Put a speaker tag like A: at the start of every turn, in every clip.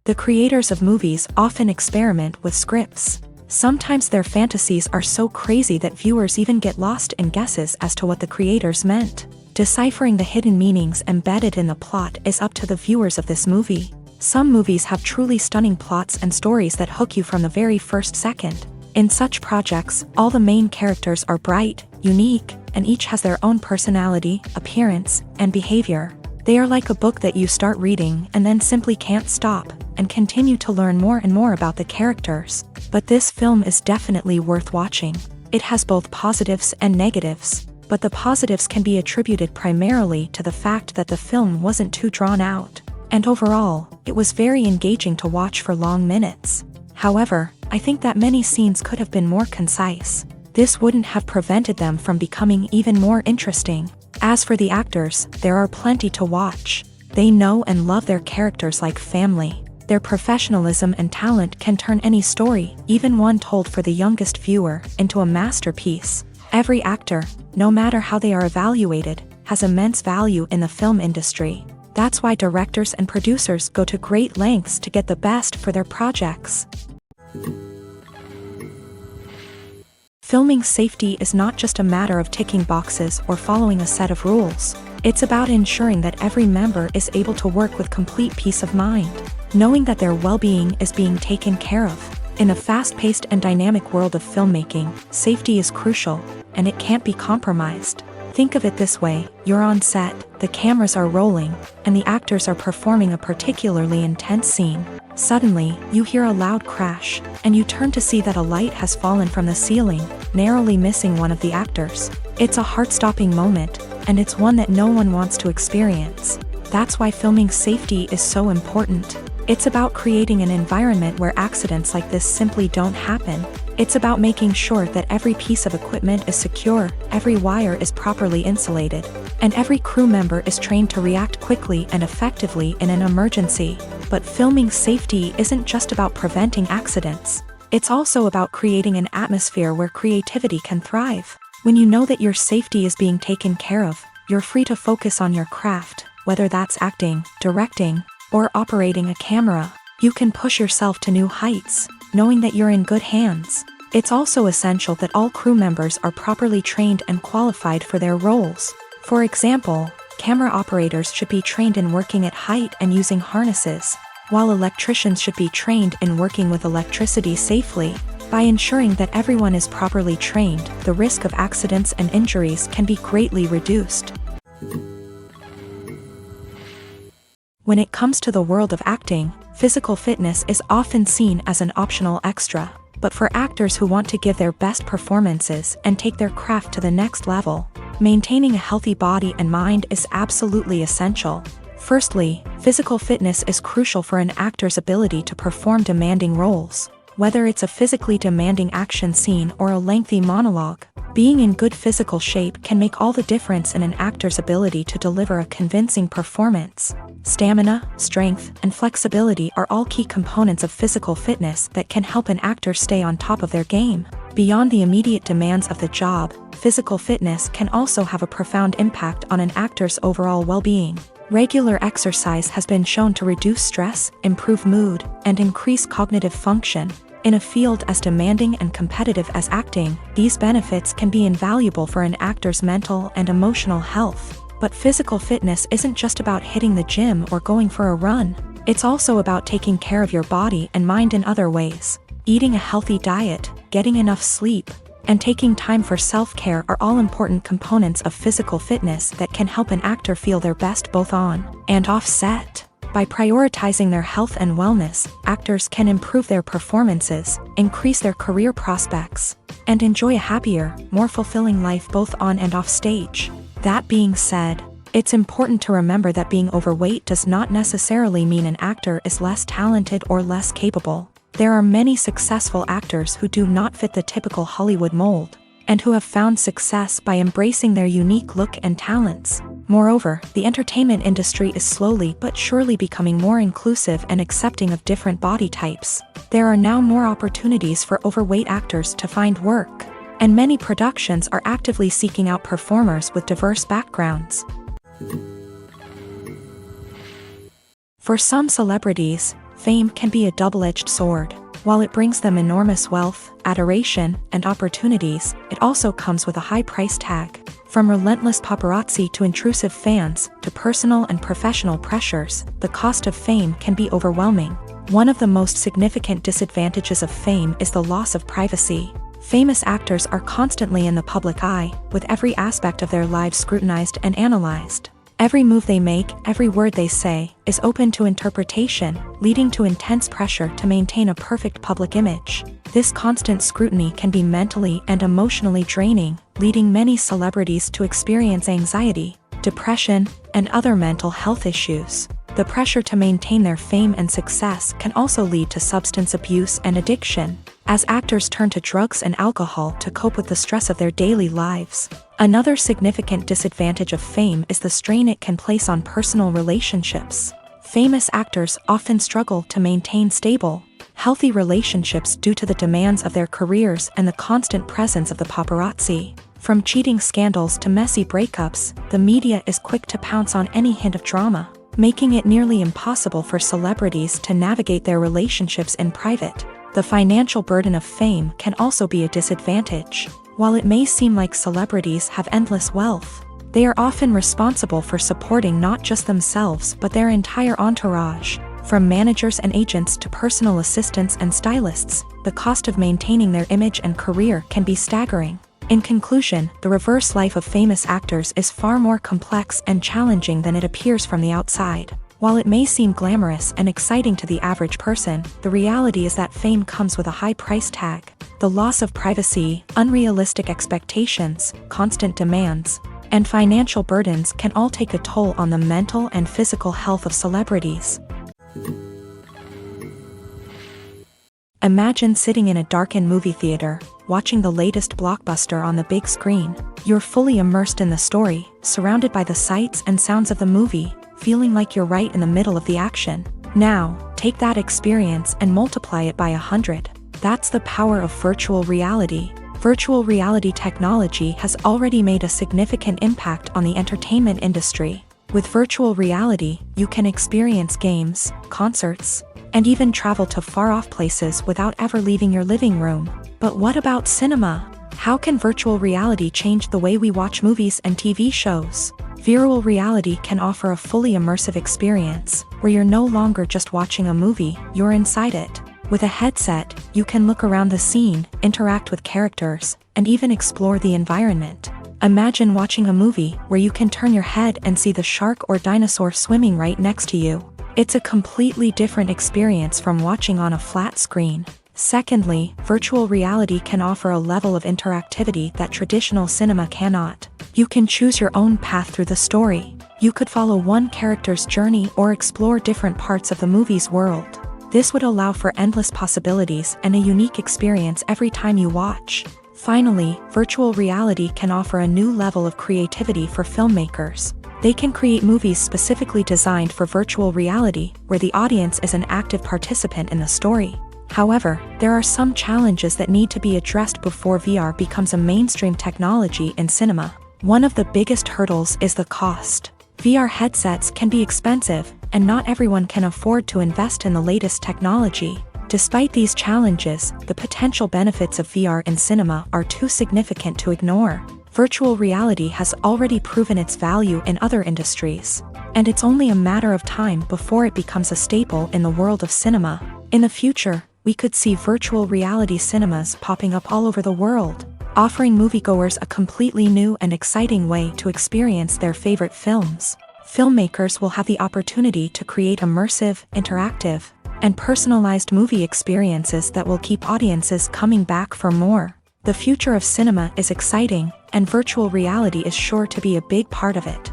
A: The creators of movies often experiment with scripts. Sometimes their fantasies are so crazy that viewers even get lost in guesses as to what the creators meant. Deciphering the hidden meanings embedded in the plot is up to the viewers of this movie. Some movies have truly stunning plots and stories that hook you from the very first second. In such projects, all the main characters are bright, unique, and each has their own personality, appearance, and behavior. They are like a book that you start reading and then simply can't stop, and continue to learn more and more about the characters. But this film is definitely worth watching. It has both positives and negatives, but the positives can be attributed primarily to the fact that the film wasn't too drawn out, and overall, it was very engaging to watch for long minutes. However, I think that many scenes could have been more concise. This wouldn't have prevented them from becoming even more interesting. As for the actors, there are plenty to watch. They know and love their characters like family. Their professionalism and talent can turn any story, even one told for the youngest viewer, into a masterpiece. Every actor, no matter how they are evaluated, has immense value in the film industry. That's why directors and producers go to great lengths to get the best for their projects. Filming safety is not just a matter of ticking boxes or following a set of rules. It's about ensuring that every member is able to work with complete peace of mind, knowing that their well-being is being taken care of. In a fast-paced and dynamic world of filmmaking, safety is crucial, and it can't be compromised. Think of it this way: you're on set, the cameras are rolling, and the actors are performing a particularly intense scene. Suddenly, you hear a loud crash, and you turn to see that a light has fallen from the ceiling, narrowly missing one of the actors. It's a heart-stopping moment, and it's one that no one wants to experience. That's why filming safety is so important. It's about creating an environment where accidents like this simply don't happen. It's about making sure that every piece of equipment is secure, every wire is properly insulated, and every crew member is trained to react quickly and effectively in an emergency. But filming safety isn't just about preventing accidents. It's also about creating an atmosphere where creativity can thrive. When you know that your safety is being taken care of, you're free to focus on your craft, whether that's acting, directing, or operating a camera. You can push yourself to new heights, knowing that you're in good hands. It's also essential that all crew members are properly trained and qualified for their roles. For example, camera operators should be trained in working at height and using harnesses, while electricians should be trained in working with electricity safely. By ensuring that everyone is properly trained, the risk of accidents and injuries can be greatly reduced. When it comes to the world of acting, physical fitness is often seen as an optional extra. But for actors who want to give their best performances and take their craft to the next level, maintaining a healthy body and mind is absolutely essential. Firstly, physical fitness is crucial for an actor's ability to perform demanding roles. Whether it's a physically demanding action scene or a lengthy monologue, being in good physical shape can make all the difference in an actor's ability to deliver a convincing performance. Stamina, strength, and flexibility are all key components of physical fitness that can help an actor stay on top of their game. Beyond the immediate demands of the job, physical fitness can also have a profound impact on an actor's overall well-being. Regular exercise has been shown to reduce stress, improve mood, and increase cognitive function. In a field as demanding and competitive as acting, these benefits can be invaluable for an actor's mental and emotional health. But physical fitness isn't just about hitting the gym or going for a run. It's also about taking care of your body and mind in other ways. Eating a healthy diet, getting enough sleep, and taking time for self-care are all important components of physical fitness that can help an actor feel their best both on and off set. By prioritizing their health and wellness, actors can improve their performances, increase their career prospects, and enjoy a happier, more fulfilling life both on and off stage. That being said, it's important to remember that being overweight does not necessarily mean an actor is less talented or less capable. There are many successful actors who do not fit the typical Hollywood mold, and who have found success by embracing their unique look and talents. Moreover, the entertainment industry is slowly but surely becoming more inclusive and accepting of different body types. There are now more opportunities for overweight actors to find work, and many productions are actively seeking out performers with diverse backgrounds. For some celebrities, fame can be a double-edged sword. While it brings them enormous wealth, adoration, and opportunities, it also comes with a high price tag. From relentless paparazzi to intrusive fans, to personal and professional pressures, the cost of fame can be overwhelming. One of the most significant disadvantages of fame is the loss of privacy. Famous actors are constantly in the public eye, with every aspect of their lives scrutinized and analyzed. Every move they make, every word they say, is open to interpretation, leading to intense pressure to maintain a perfect public image. This constant scrutiny can be mentally and emotionally draining, leading many celebrities to experience anxiety, depression, and other mental health issues. The pressure to maintain their fame and success can also lead to substance abuse and addiction, as actors turn to drugs and alcohol to cope with the stress of their daily lives. Another significant disadvantage of fame is the strain it can place on personal relationships. Famous actors often struggle to maintain stable, healthy relationships due to the demands of their careers and the constant presence of the paparazzi. From cheating scandals to messy breakups, the media is quick to pounce on any hint of drama, making it nearly impossible for celebrities to navigate their relationships in private. The financial burden of fame can also be a disadvantage. While it may seem like celebrities have endless wealth, they are often responsible for supporting not just themselves but their entire entourage. From managers and agents to personal assistants and stylists, the cost of maintaining their image and career can be staggering. In conclusion, the reverse life of famous actors is far more complex and challenging than it appears from the outside. While it may seem glamorous and exciting to the average person, the reality is that fame comes with a high price tag. The loss of privacy, unrealistic expectations, constant demands, and financial burdens can all take a toll on the mental and physical health of celebrities. Imagine sitting in a darkened movie theater, watching the latest blockbuster on the big screen. You're fully immersed in the story, surrounded by the sights and sounds of the movie, feeling like you're right in the middle of the action. Now, take that experience and multiply it by 100. That's the power of virtual reality. Virtual reality technology has already made a significant impact on the entertainment industry. With virtual reality, you can experience games, concerts, and even travel to far-off places without ever leaving your living room. But what about cinema? How can virtual reality change the way we watch movies and TV shows? Virtual reality can offer a fully immersive experience, where you're no longer just watching a movie, you're inside it. With a headset, you can look around the scene, interact with characters, and even explore the environment. Imagine watching a movie where you can turn your head and see the shark or dinosaur swimming right next to you. It's a completely different experience from watching on a flat screen. Secondly, virtual reality can offer a level of interactivity that traditional cinema cannot. You can choose your own path through the story. You could follow one character's journey or explore different parts of the movie's world. This would allow for endless possibilities and a unique experience every time you watch. Finally, virtual reality can offer a new level of creativity for filmmakers. They can create movies specifically designed for virtual reality, where the audience is an active participant in the story. However, there are some challenges that need to be addressed before VR becomes a mainstream technology in cinema. One of the biggest hurdles is the cost. VR headsets can be expensive, and not everyone can afford to invest in the latest technology. Despite these challenges, the potential benefits of VR in cinema are too significant to ignore. Virtual reality has already proven its value in other industries, and it's only a matter of time before it becomes a staple in the world of cinema. In the future, we could see virtual reality cinemas popping up all over the world, offering moviegoers a completely new and exciting way to experience their favorite films. Filmmakers will have the opportunity to create immersive, interactive, and personalized movie experiences that will keep audiences coming back for more. The future of cinema is exciting, and virtual reality is sure to be a big part of it.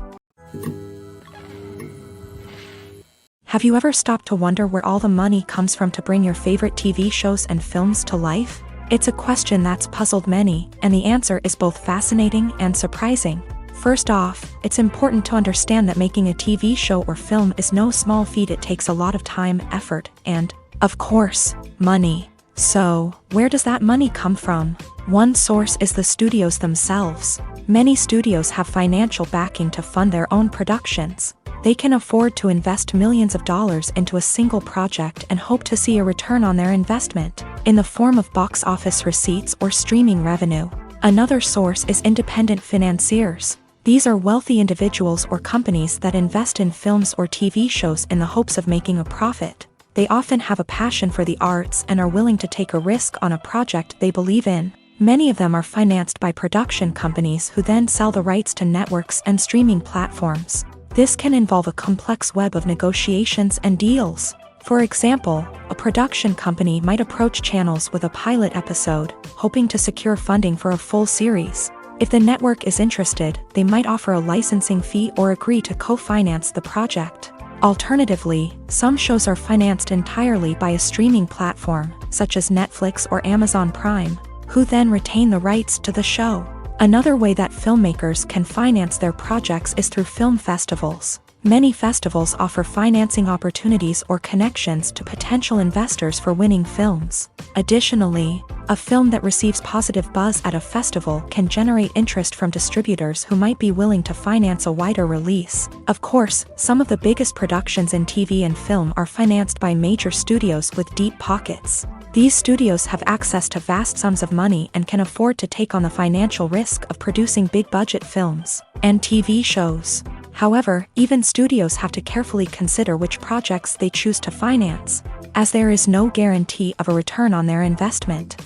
A: Have you ever stopped to wonder where all the money comes from to bring your favorite TV shows and films to life? It's a question that's puzzled many, and the answer is both fascinating and surprising. First off, it's important to understand that making a TV show or film is no small feat. It takes a lot of time, effort, and, of course, money. So, where does that money come from? One source is the studios themselves. Many studios have financial backing to fund their own productions. They can afford to invest millions of dollars into a single project and hope to see a return on their investment, in the form of box office receipts or streaming revenue. Another source is independent financiers. These are wealthy individuals or companies that invest in films or TV shows in the hopes of making a profit. They often have a passion for the arts and are willing to take a risk on a project they believe in. Many of them are financed by production companies who then sell the rights to networks and streaming platforms. This can involve a complex web of negotiations and deals. For example, a production company might approach channels with a pilot episode, hoping to secure funding for a full series. If the network is interested, they might offer a licensing fee or agree to co-finance the project. Alternatively, some shows are financed entirely by a streaming platform, such as Netflix or Amazon Prime, who then retain the rights to the show. Another way that filmmakers can finance their projects is through film festivals. Many festivals offer financing opportunities or connections to potential investors for winning films. Additionally, a film that receives positive buzz at a festival can generate interest from distributors who might be willing to finance a wider release. Of course, some of the biggest productions in TV and film are financed by major studios with deep pockets. These studios have access to vast sums of money and can afford to take on the financial risk of producing big-budget films and TV shows. However, even studios have to carefully consider which projects they choose to finance, as there is no guarantee of a return on their investment.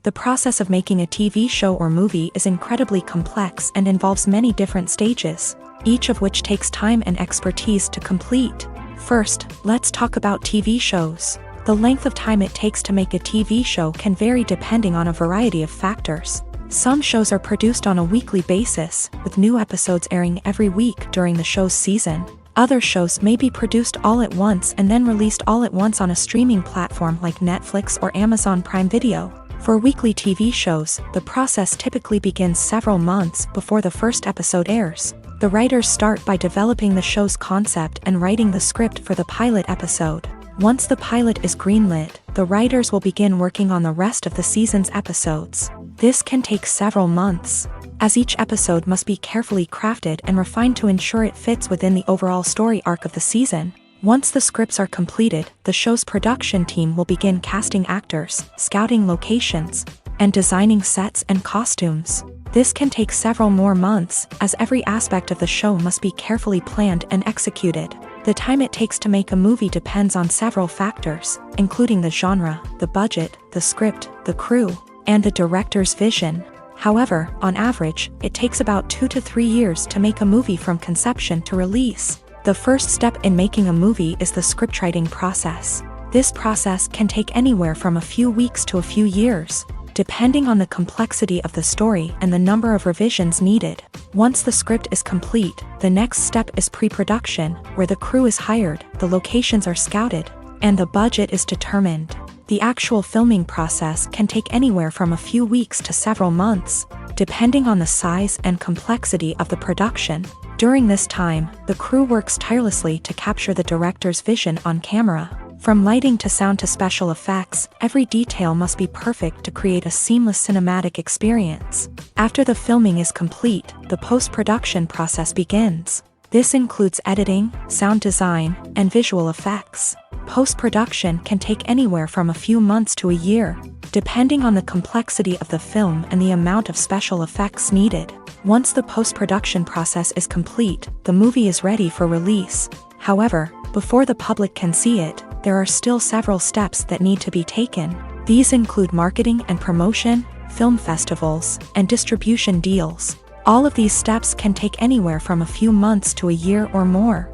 A: The process of making a TV show or movie is incredibly complex and involves many different stages, each of which takes time and expertise to complete. First, let's talk about TV shows. The length of time it takes to make a TV show can vary depending on a variety of factors. Some shows are produced on a weekly basis, with new episodes airing every week during the show's season. Other shows may be produced all at once and then released all at once on a streaming platform like Netflix or Amazon Prime Video. For weekly TV shows, the process typically begins several months before the first episode airs. The writers start by developing the show's concept and writing the script for the pilot episode. Once the pilot is greenlit, the writers will begin working on the rest of the season's episodes. This can take several months, as each episode must be carefully crafted and refined to ensure it fits within the overall story arc of the season. Once the scripts are completed, the show's production team will begin casting actors, scouting locations, and designing sets and costumes. This can take several more months, as every aspect of the show must be carefully planned and executed. The time it takes to make a movie depends on several factors, including the genre, the budget, the script, the crew, and the director's vision. However, on average, it takes about 2 to 3 years to make a movie from conception to release. The first step in making a movie is the scriptwriting process. This process can take anywhere from a few weeks to a few years, depending on the complexity of the story and the number of revisions needed. Once the script is complete, the next step is pre-production, where the crew is hired, the locations are scouted, and the budget is determined. The actual filming process can take anywhere from a few weeks to several months, depending on the size and complexity of the production. During this time, the crew works tirelessly to capture the director's vision on camera. From lighting to sound to special effects, every detail must be perfect to create a seamless cinematic experience. After the filming is complete, the post-production process begins. This includes editing, sound design, and visual effects. Post-production can take anywhere from a few months to a year, depending on the complexity of the film and the amount of special effects needed. Once the post-production process is complete, the movie is ready for release. However, before the public can see it, there are still several steps that need to be taken. These include marketing and promotion, film festivals, and distribution deals. All of these steps can take anywhere from a few months to a year or more.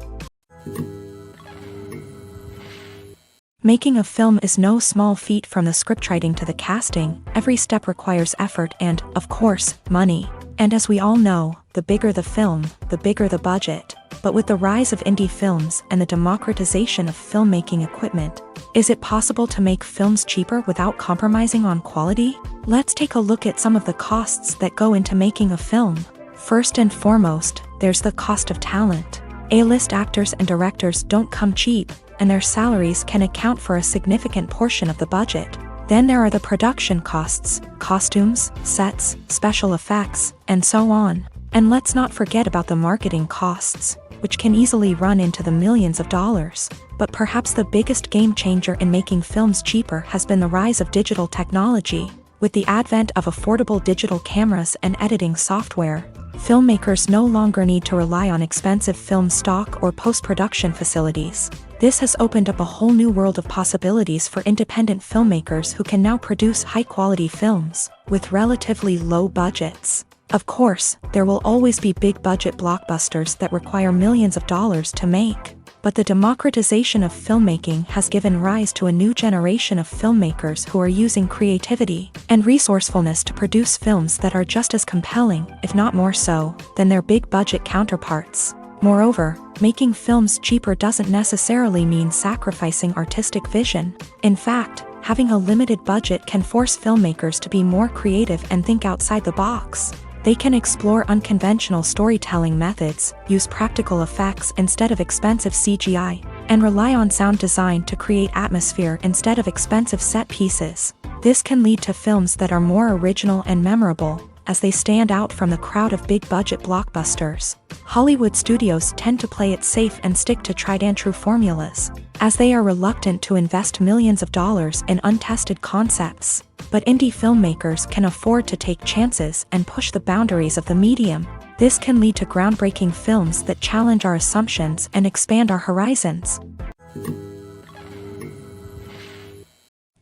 A: Making a film is no small feat. From the scriptwriting to the casting, every step requires effort and, of course, money. And as we all know, the bigger the film, the bigger the budget. But with the rise of indie films and the democratization of filmmaking equipment, is it possible to make films cheaper without compromising on quality? Let's take a look at some of the costs that go into making a film. First and foremost, there's the cost of talent. A-list actors and directors don't come cheap, and their salaries can account for a significant portion of the budget. Then there are the production costs, costumes, sets, special effects, and so on. And let's not forget about the marketing costs, which can easily run into the millions of dollars. But perhaps the biggest game changer in making films cheaper has been the rise of digital technology. With the advent of affordable digital cameras and editing software, filmmakers no longer need to rely on expensive film stock or post-production facilities. This has opened up a whole new world of possibilities for independent filmmakers who can now produce high-quality films with relatively low budgets. Of course, there will always be big-budget blockbusters that require millions of dollars to make. But the democratization of filmmaking has given rise to a new generation of filmmakers who are using creativity and resourcefulness to produce films that are just as compelling, if not more so, than their big-budget counterparts. Moreover, making films cheaper doesn't necessarily mean sacrificing artistic vision. In fact, having a limited budget can force filmmakers to be more creative and think outside the box. They can explore unconventional storytelling methods, use practical effects instead of expensive CGI, and rely on sound design to create atmosphere instead of expensive set pieces. This can lead to films that are more original and memorable, as they stand out from the crowd of big-budget blockbusters. Hollywood studios tend to play it safe and stick to tried-and-true formulas, as they are reluctant to invest millions of dollars in untested concepts. But indie filmmakers can afford to take chances and push the boundaries of the medium. This can lead to groundbreaking films that challenge our assumptions and expand our horizons.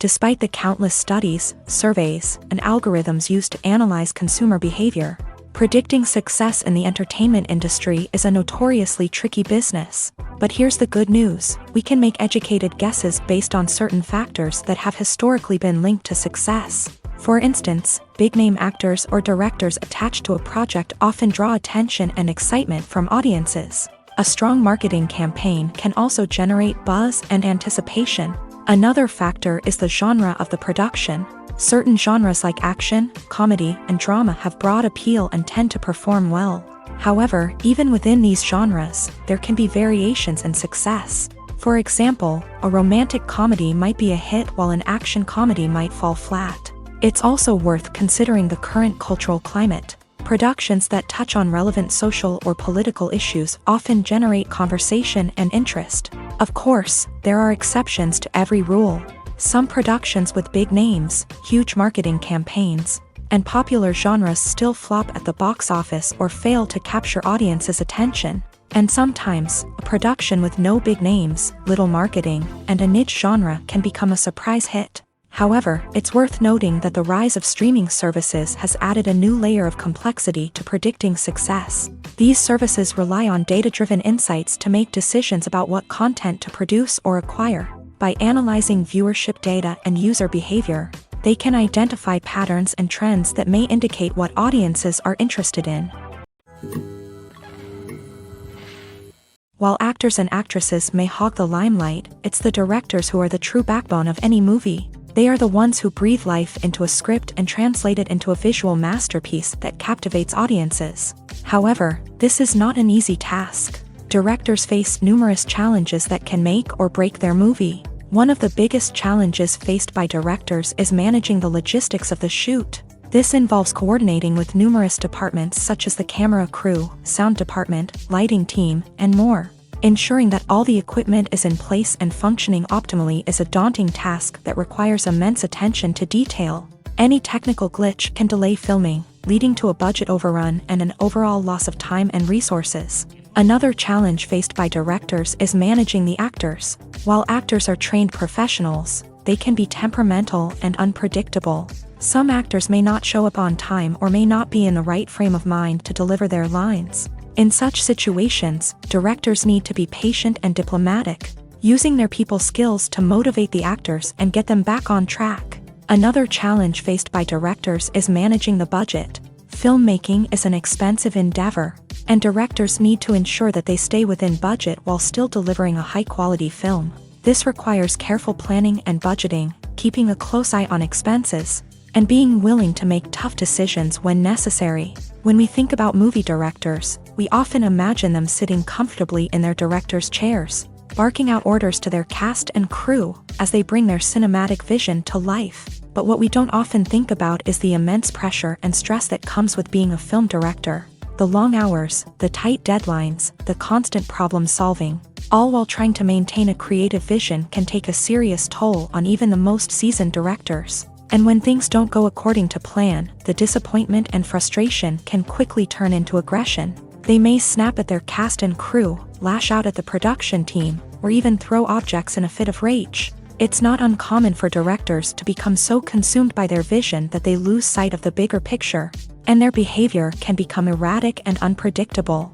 A: Despite the countless studies, surveys, and algorithms used to analyze consumer behavior, predicting success in the entertainment industry is a notoriously tricky business. But here's the good news: we can make educated guesses based on certain factors that have historically been linked to success. For instance, big-name actors or directors attached to a project often draw attention and excitement from audiences. A strong marketing campaign can also generate buzz and anticipation. Another factor is the genre of the production. Certain genres like action, comedy, and drama have broad appeal and tend to perform well. However, even within these genres, there can be variations in success. For example, a romantic comedy might be a hit while an action comedy might fall flat. It's also worth considering the current cultural climate. Productions that touch on relevant social or political issues often generate conversation and interest. Of course, there are exceptions to every rule. Some productions with big names, huge marketing campaigns, and popular genres still flop at the box office or fail to capture audiences' attention. And sometimes, a production with no big names, little marketing, and a niche genre can become a surprise hit. However, it's worth noting that the rise of streaming services has added a new layer of complexity to predicting success. These services rely on data-driven insights to make decisions about what content to produce or acquire. By analyzing viewership data and user behavior, they can identify patterns and trends that may indicate what audiences are interested in. While actors and actresses may hog the limelight, it's the directors who are the true backbone of any movie. They are the ones who breathe life into a script and translate it into a visual masterpiece that captivates audiences. However, this is not an easy task. Directors face numerous challenges that can make or break their movie. One of the biggest challenges faced by directors is managing the logistics of the shoot. This involves coordinating with numerous departments such as the camera crew, sound department, lighting team, and more. Ensuring that all the equipment is in place and functioning optimally is a daunting task that requires immense attention to detail. Any technical glitch can delay filming, leading to a budget overrun and an overall loss of time and resources. Another challenge faced by directors is managing the actors. While actors are trained professionals, they can be temperamental and unpredictable. Some actors may not show up on time or may not be in the right frame of mind to deliver their lines. In such situations, directors need to be patient and diplomatic, using their people skills to motivate the actors and get them back on track. Another challenge faced by directors is managing the budget. Filmmaking is an expensive endeavor, and directors need to ensure that they stay within budget while still delivering a high-quality film. This requires careful planning and budgeting, keeping a close eye on expenses, and being willing to make tough decisions when necessary. When we think about movie directors, we often imagine them sitting comfortably in their director's chairs, barking out orders to their cast and crew as they bring their cinematic vision to life. But what we don't often think about is the immense pressure and stress that comes with being a film director. The long hours, the tight deadlines, the constant problem solving, all while trying to maintain a creative vision can take a serious toll on even the most seasoned directors. And when things don't go according to plan, the disappointment and frustration can quickly turn into aggression. They may snap at their cast and crew, lash out at the production team, or even throw objects in a fit of rage. It's not uncommon for directors to become so consumed by their vision that they lose sight of the bigger picture, and their behavior can become erratic and unpredictable.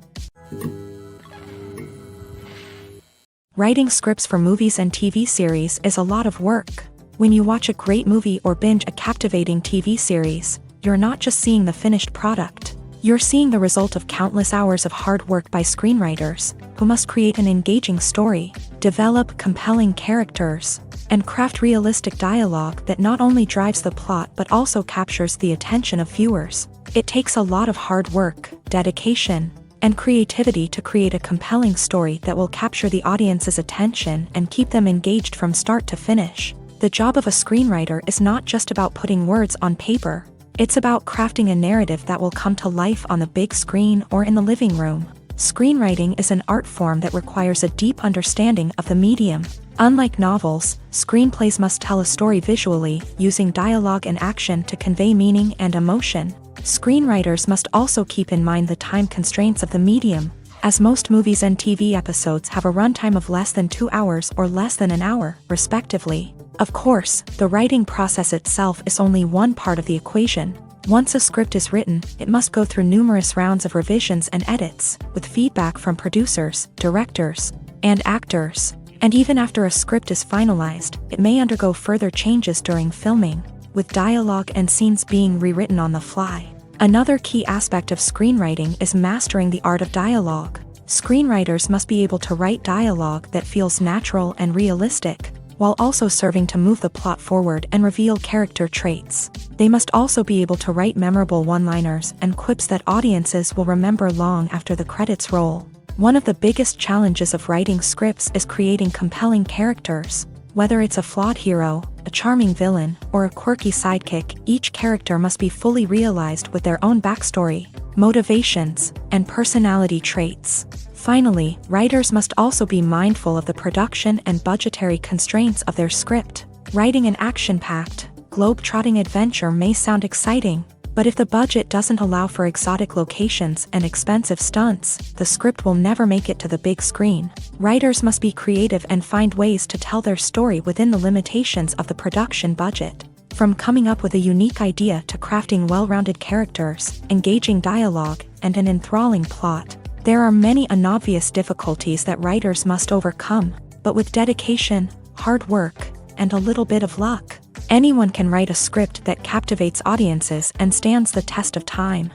A: Writing scripts for movies and TV series is a lot of work. When you watch a great movie or binge a captivating TV series, you're not just seeing the finished product. You're seeing the result of countless hours of hard work by screenwriters, who must create an engaging story, develop compelling characters, and craft realistic dialogue that not only drives the plot but also captures the attention of viewers. It takes a lot of hard work, dedication, and creativity to create a compelling story that will capture the audience's attention and keep them engaged from start to finish. The job of a screenwriter is not just about putting words on paper. It's about crafting a narrative that will come to life on the big screen or in the living room. Screenwriting is an art form that requires a deep understanding of the medium. Unlike novels, screenplays must tell a story visually, using dialogue and action to convey meaning and emotion. Screenwriters must also keep in mind the time constraints of the medium, as most movies and TV episodes have a runtime of less than 2 hours or less than an hour, respectively. Of course, the writing process itself is only one part of the equation. Once a script is written, it must go through numerous rounds of revisions and edits, with feedback from producers, directors, and actors. And even after a script is finalized, it may undergo further changes during filming, with dialogue and scenes being rewritten on the fly. Another key aspect of screenwriting is mastering the art of dialogue. Screenwriters must be able to write dialogue that feels natural and realistic, while also serving to move the plot forward and reveal character traits. They must also be able to write memorable one-liners and quips that audiences will remember long after the credits roll. One of the biggest challenges of writing scripts is creating compelling characters. Whether it's a flawed hero, a charming villain, or a quirky sidekick, each character must be fully realized with their own backstory, motivations, and personality traits. Finally, writers must also be mindful of the production and budgetary constraints of their script. Writing an action-packed, globe-trotting adventure may sound exciting, but if the budget doesn't allow for exotic locations and expensive stunts, the script will never make it to the big screen. Writers must be creative and find ways to tell their story within the limitations of the production budget. From coming up with a unique idea to crafting well-rounded characters, engaging dialogue, and an enthralling plot, there are many unobvious difficulties that writers must overcome, but with dedication, hard work, and a little bit of luck, anyone can write a script that captivates audiences and stands the test of time.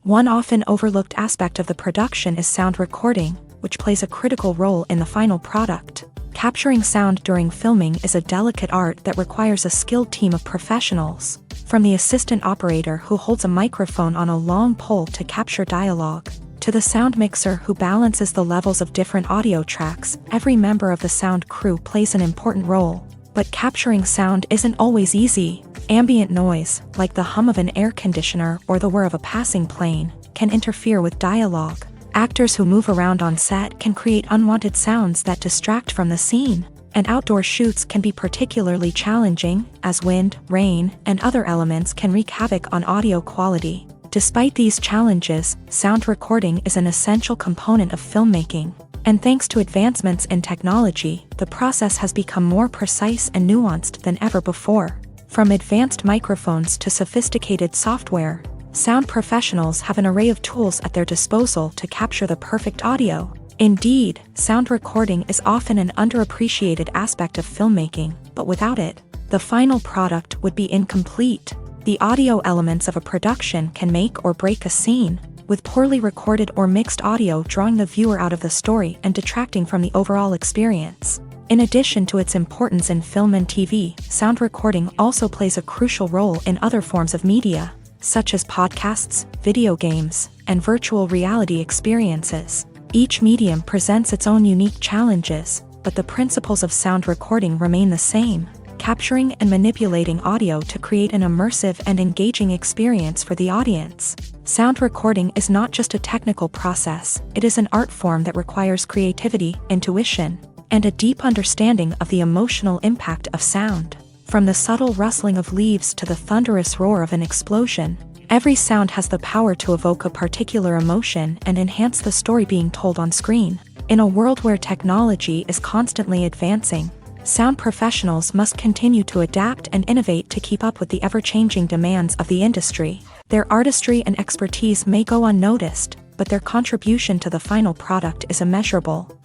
A: One often overlooked aspect of the production is sound recording, which plays a critical role in the final product. Capturing sound during filming is a delicate art that requires a skilled team of professionals. From the assistant operator who holds a microphone on a long pole to capture dialogue, to the sound mixer who balances the levels of different audio tracks, every member of the sound crew plays an important role. But capturing sound isn't always easy. Ambient noise, like the hum of an air conditioner or the whir of a passing plane, can interfere with dialogue. Actors who move around on set can create unwanted sounds that distract from the scene. And outdoor shoots can be particularly challenging, as wind, rain, and other elements can wreak havoc on audio quality. Despite these challenges, sound recording is an essential component of filmmaking. And thanks to advancements in technology, the process has become more precise and nuanced than ever before. From advanced microphones to sophisticated software, sound professionals have an array of tools at their disposal to capture the perfect audio. Indeed, sound recording is often an underappreciated aspect of filmmaking, but without it, the final product would be incomplete. The audio elements of a production can make or break a scene, with poorly recorded or mixed audio drawing the viewer out of the story and detracting from the overall experience. In addition to its importance in film and TV, sound recording also plays a crucial role in other forms of media, such as podcasts, video games, and virtual reality experiences. Each medium presents its own unique challenges, but the principles of sound recording remain the same. capturing and manipulating audio to create an immersive and engaging experience for the audience. Sound recording is not just a technical process, it is an art form that requires creativity, intuition, and a deep understanding of the emotional impact of sound. From the subtle rustling of leaves to the thunderous roar of an explosion, every sound has the power to evoke a particular emotion and enhance the story being told on screen. In a world where technology is constantly advancing, sound professionals must continue to adapt and innovate to keep up with the ever-changing demands of the industry. Their artistry and expertise may go unnoticed, but their contribution to the final product is immeasurable.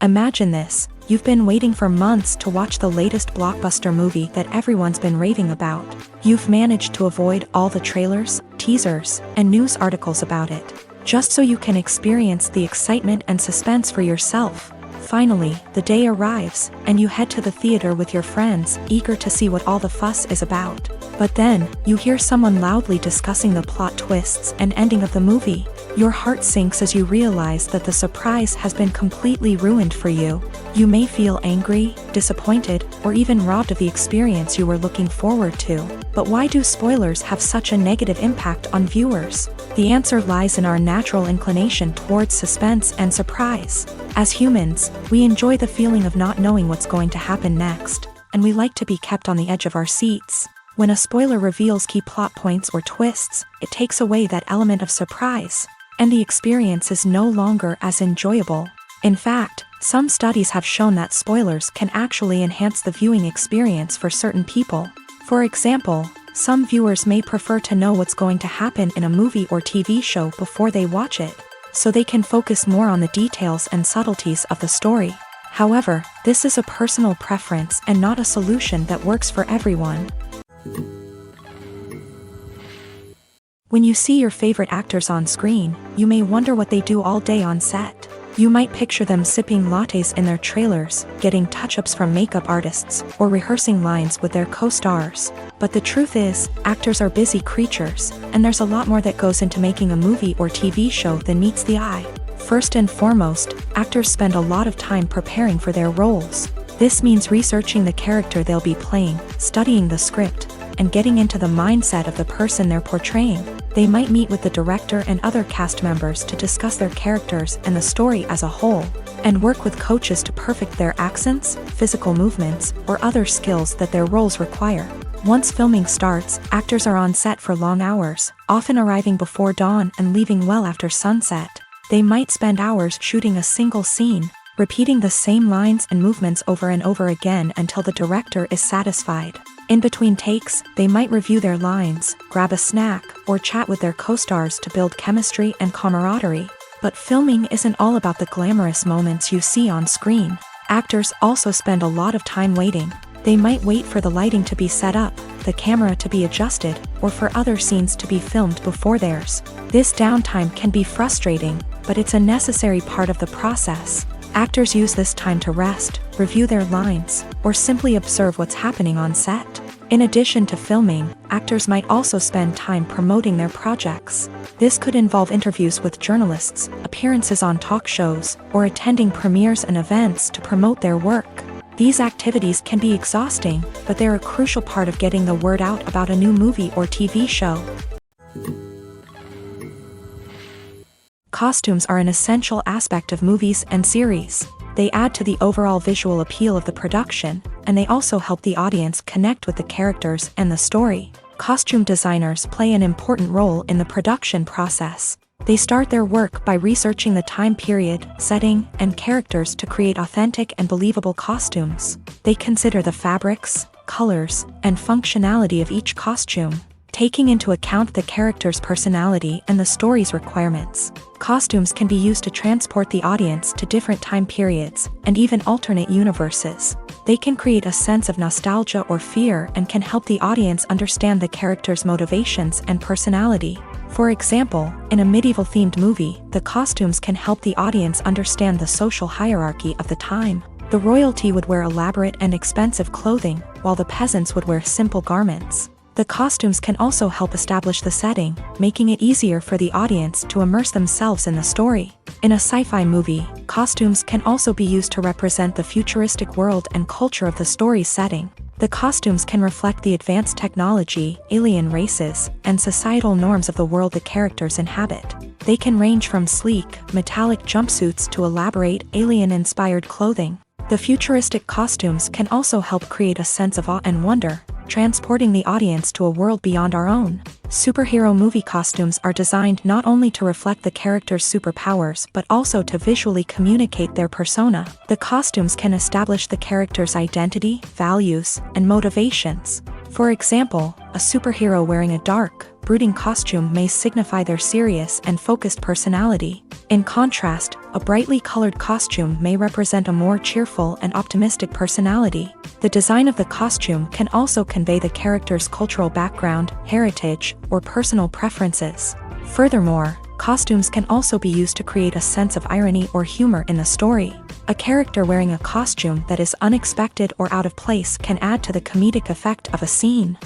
A: Imagine this: you've been waiting for months to watch the latest blockbuster movie that everyone's been raving about. You've managed to avoid all the trailers, teasers, and news articles about it, just so you can experience the excitement and suspense for yourself. Finally, the day arrives, and you head to the theater with your friends, eager to see what all the fuss is about. But then, you hear someone loudly discussing the plot twists and ending of the movie. Your heart sinks as you realize that the surprise has been completely ruined for you. You may feel angry, disappointed, or even robbed of the experience you were looking forward to. But why do spoilers have such a negative impact on viewers? The answer lies in our natural inclination towards suspense and surprise. As humans, we enjoy the feeling of not knowing what's going to happen next, and we like to be kept on the edge of our seats. When a spoiler reveals key plot points or twists, it takes away that element of surprise, and the experience is no longer as enjoyable. In fact, some studies have shown that spoilers can actually enhance the viewing experience for certain people. For example, some viewers may prefer to know what's going to happen in a movie or TV show before they watch it, so they can focus more on the details and subtleties of the story. However, this is a personal preference and not a solution that works for everyone. When you see your favorite actors on screen, you may wonder what they do all day on set. You might picture them sipping lattes in their trailers, getting touch-ups from makeup artists, or rehearsing lines with their co-stars. But the truth is, actors are busy creatures, and there's a lot more that goes into making a movie or TV show than meets the eye. First and foremost, actors spend a lot of time preparing for their roles. This means researching the character they'll be playing, studying the script, and getting into the mindset of the person they're portraying. They might meet with the director and other cast members to discuss their characters and the story as a whole, and work with coaches to perfect their accents, physical movements, or other skills that their roles require. Once filming starts, actors are on set for long hours, often arriving before dawn and leaving well after sunset. They might spend hours shooting a single scene, repeating the same lines and movements over and over again until the director is satisfied. In between takes, they might review their lines, grab a snack, or chat with their co-stars to build chemistry and camaraderie. But filming isn't all about the glamorous moments you see on screen. Actors also spend a lot of time waiting. They might wait for the lighting to be set up, the camera to be adjusted, or for other scenes to be filmed before theirs. This downtime can be frustrating, but it's a necessary part of the process. Actors use this time to rest, review their lines, or simply observe what's happening on set. In addition to filming, actors might also spend time promoting their projects. This could involve interviews with journalists, appearances on talk shows, or attending premieres and events to promote their work. These activities can be exhausting, but they're a crucial part of getting the word out about a new movie or TV show. Costumes are an essential aspect of movies and series. They add to the overall visual appeal of the production, and they also help the audience connect with the characters and the story. Costume designers play an important role in the production process. They start their work by researching the time period, setting, and characters to create authentic and believable costumes. They consider the fabrics, colors, and functionality of each costume, taking into account the character's personality and the story's requirements. Costumes can be used to transport the audience to different time periods, and even alternate universes. They can create a sense of nostalgia or fear and can help the audience understand the character's motivations and personality. For example, in a medieval-themed movie, the costumes can help the audience understand the social hierarchy of the time. The royalty would wear elaborate and expensive clothing, while the peasants would wear simple garments. The costumes can also help establish the setting, making it easier for the audience to immerse themselves in the story. In a sci-fi movie, costumes can also be used to represent the futuristic world and culture of the story's setting. The costumes can reflect the advanced technology, alien races, and societal norms of the world the characters inhabit. They can range from sleek, metallic jumpsuits to elaborate, alien-inspired clothing. The futuristic costumes can also help create a sense of awe and wonder, transporting the audience to a world beyond our own. Superhero movie costumes are designed not only to reflect the character's superpowers but also to visually communicate their persona. The costumes can establish the character's identity, values, and motivations. For example, a superhero wearing a dark, brooding costume may signify their serious and focused personality. In contrast, a brightly colored costume may represent a more cheerful and optimistic personality. The design of the costume can also convey the character's cultural background, heritage, or personal preferences. Furthermore, costumes can also be used to create a sense of irony or humor in the story. A character wearing a costume that is unexpected or out of place can add to the comedic effect of a scene.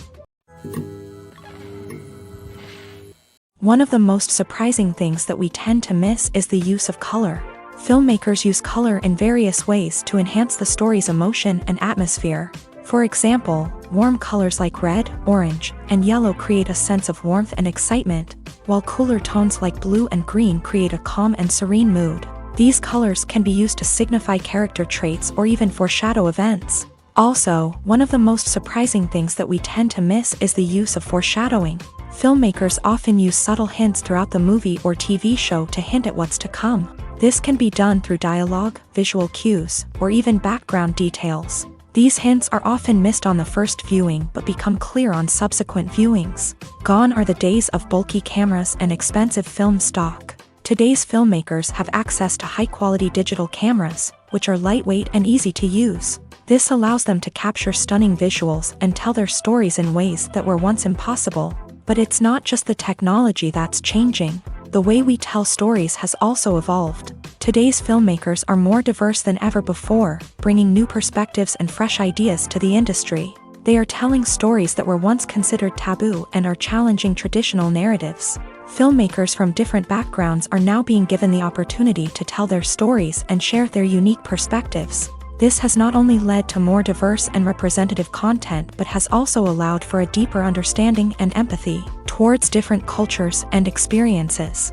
A: One of the most surprising things that we tend to miss is the use of color. Filmmakers use color in various ways to enhance the story's emotion and atmosphere. For example, warm colors like red, orange, and yellow create a sense of warmth and excitement, while cooler tones like blue and green create a calm and serene mood. These colors can be used to signify character traits or even foreshadow events. Also, one of the most surprising things that we tend to miss is the use of foreshadowing. Filmmakers often use subtle hints throughout the movie or TV show to hint at what's to come. This can be done through dialogue, visual cues, or even background details. These hints are often missed on the first viewing but become clear on subsequent viewings. Gone are the days of bulky cameras and expensive film stock. Today's filmmakers have access to high-quality digital cameras, which are lightweight and easy to use. This allows them to capture stunning visuals and tell their stories in ways that were once impossible. But it's not just the technology that's changing. The way we tell stories has also evolved. Today's filmmakers are more diverse than ever before, bringing new perspectives and fresh ideas to the industry. They are telling stories that were once considered taboo and are challenging traditional narratives. Filmmakers from different backgrounds are now being given the opportunity to tell their stories and share their unique perspectives. This has not only led to more diverse and representative content but has also allowed for a deeper understanding and empathy towards different cultures and experiences.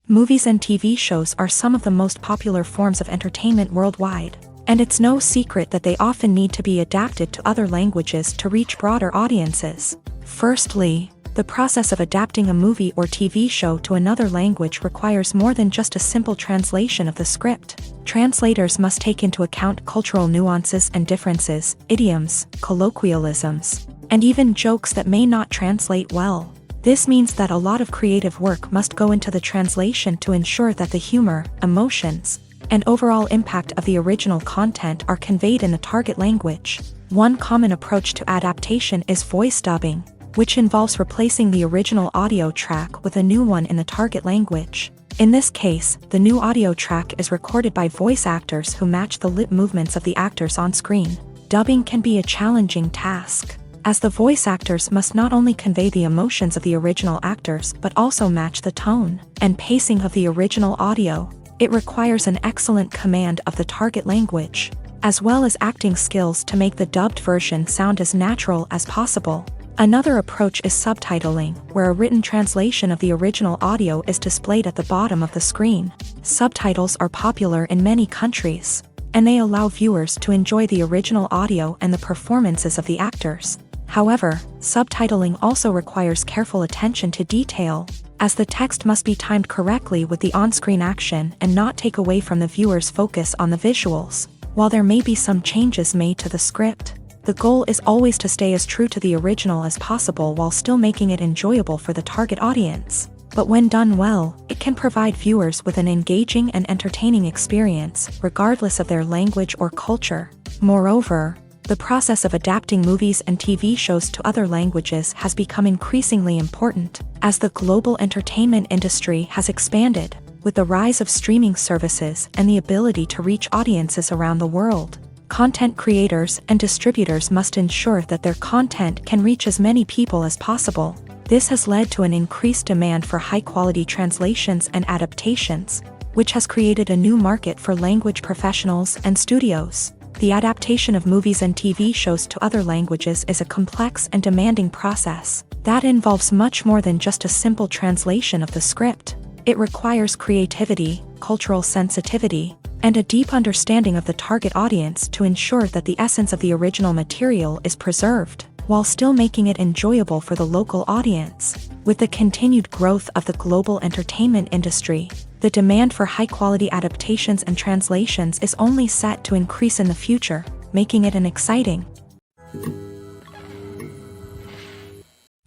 A: Movies and TV shows are some of the most popular forms of entertainment worldwide, and it's no secret that they often need to be adapted to other languages to reach broader audiences. Firstly, the process of adapting a movie or TV show to another language requires more than just a simple translation of the script. Translators must take into account cultural nuances and differences, idioms, colloquialisms, and even jokes that may not translate well. This means that a lot of creative work must go into the translation to ensure that the humor, emotions, and overall impact of the original content are conveyed in the target language. One common approach to adaptation is voice dubbing, which involves replacing the original audio track with a new one in the target language. In this case, the new audio track is recorded by voice actors who match the lip movements of the actors on screen. Dubbing can be a challenging task, as the voice actors must not only convey the emotions of the original actors but also match the tone and pacing of the original audio. It requires an excellent command of the target language, as well as acting skills to make the dubbed version sound as natural as possible. Another approach is subtitling, where a written translation of the original audio is displayed at the bottom of the screen. Subtitles are popular in many countries, and they allow viewers to enjoy the original audio and the performances of the actors. However, subtitling also requires careful attention to detail, as the text must be timed correctly with the on-screen action and not take away from the viewer's focus on the visuals. While there may be some changes made to the script, the goal is always to stay as true to the original as possible while still making it enjoyable for the target audience. But when done well, it can provide viewers with an engaging and entertaining experience, regardless of their language or culture. Moreover, the process of adapting movies and TV shows to other languages has become increasingly important, as the global entertainment industry has expanded, with the rise of streaming services and the ability to reach audiences around the world. Content creators and distributors must ensure that their content can reach as many people as possible. This has led to an increased demand for high-quality translations and adaptations, which has created a new market for language professionals and studios. The adaptation of movies and TV shows to other languages is a complex and demanding process that involves much more than just a simple translation of the script. It requires creativity, cultural sensitivity, and a deep understanding of the target audience to ensure that the essence of the original material is preserved, while still making it enjoyable for the local audience. With the continued growth of the global entertainment industry, the demand for high-quality adaptations and translations is only set to increase in the future, making it an exciting.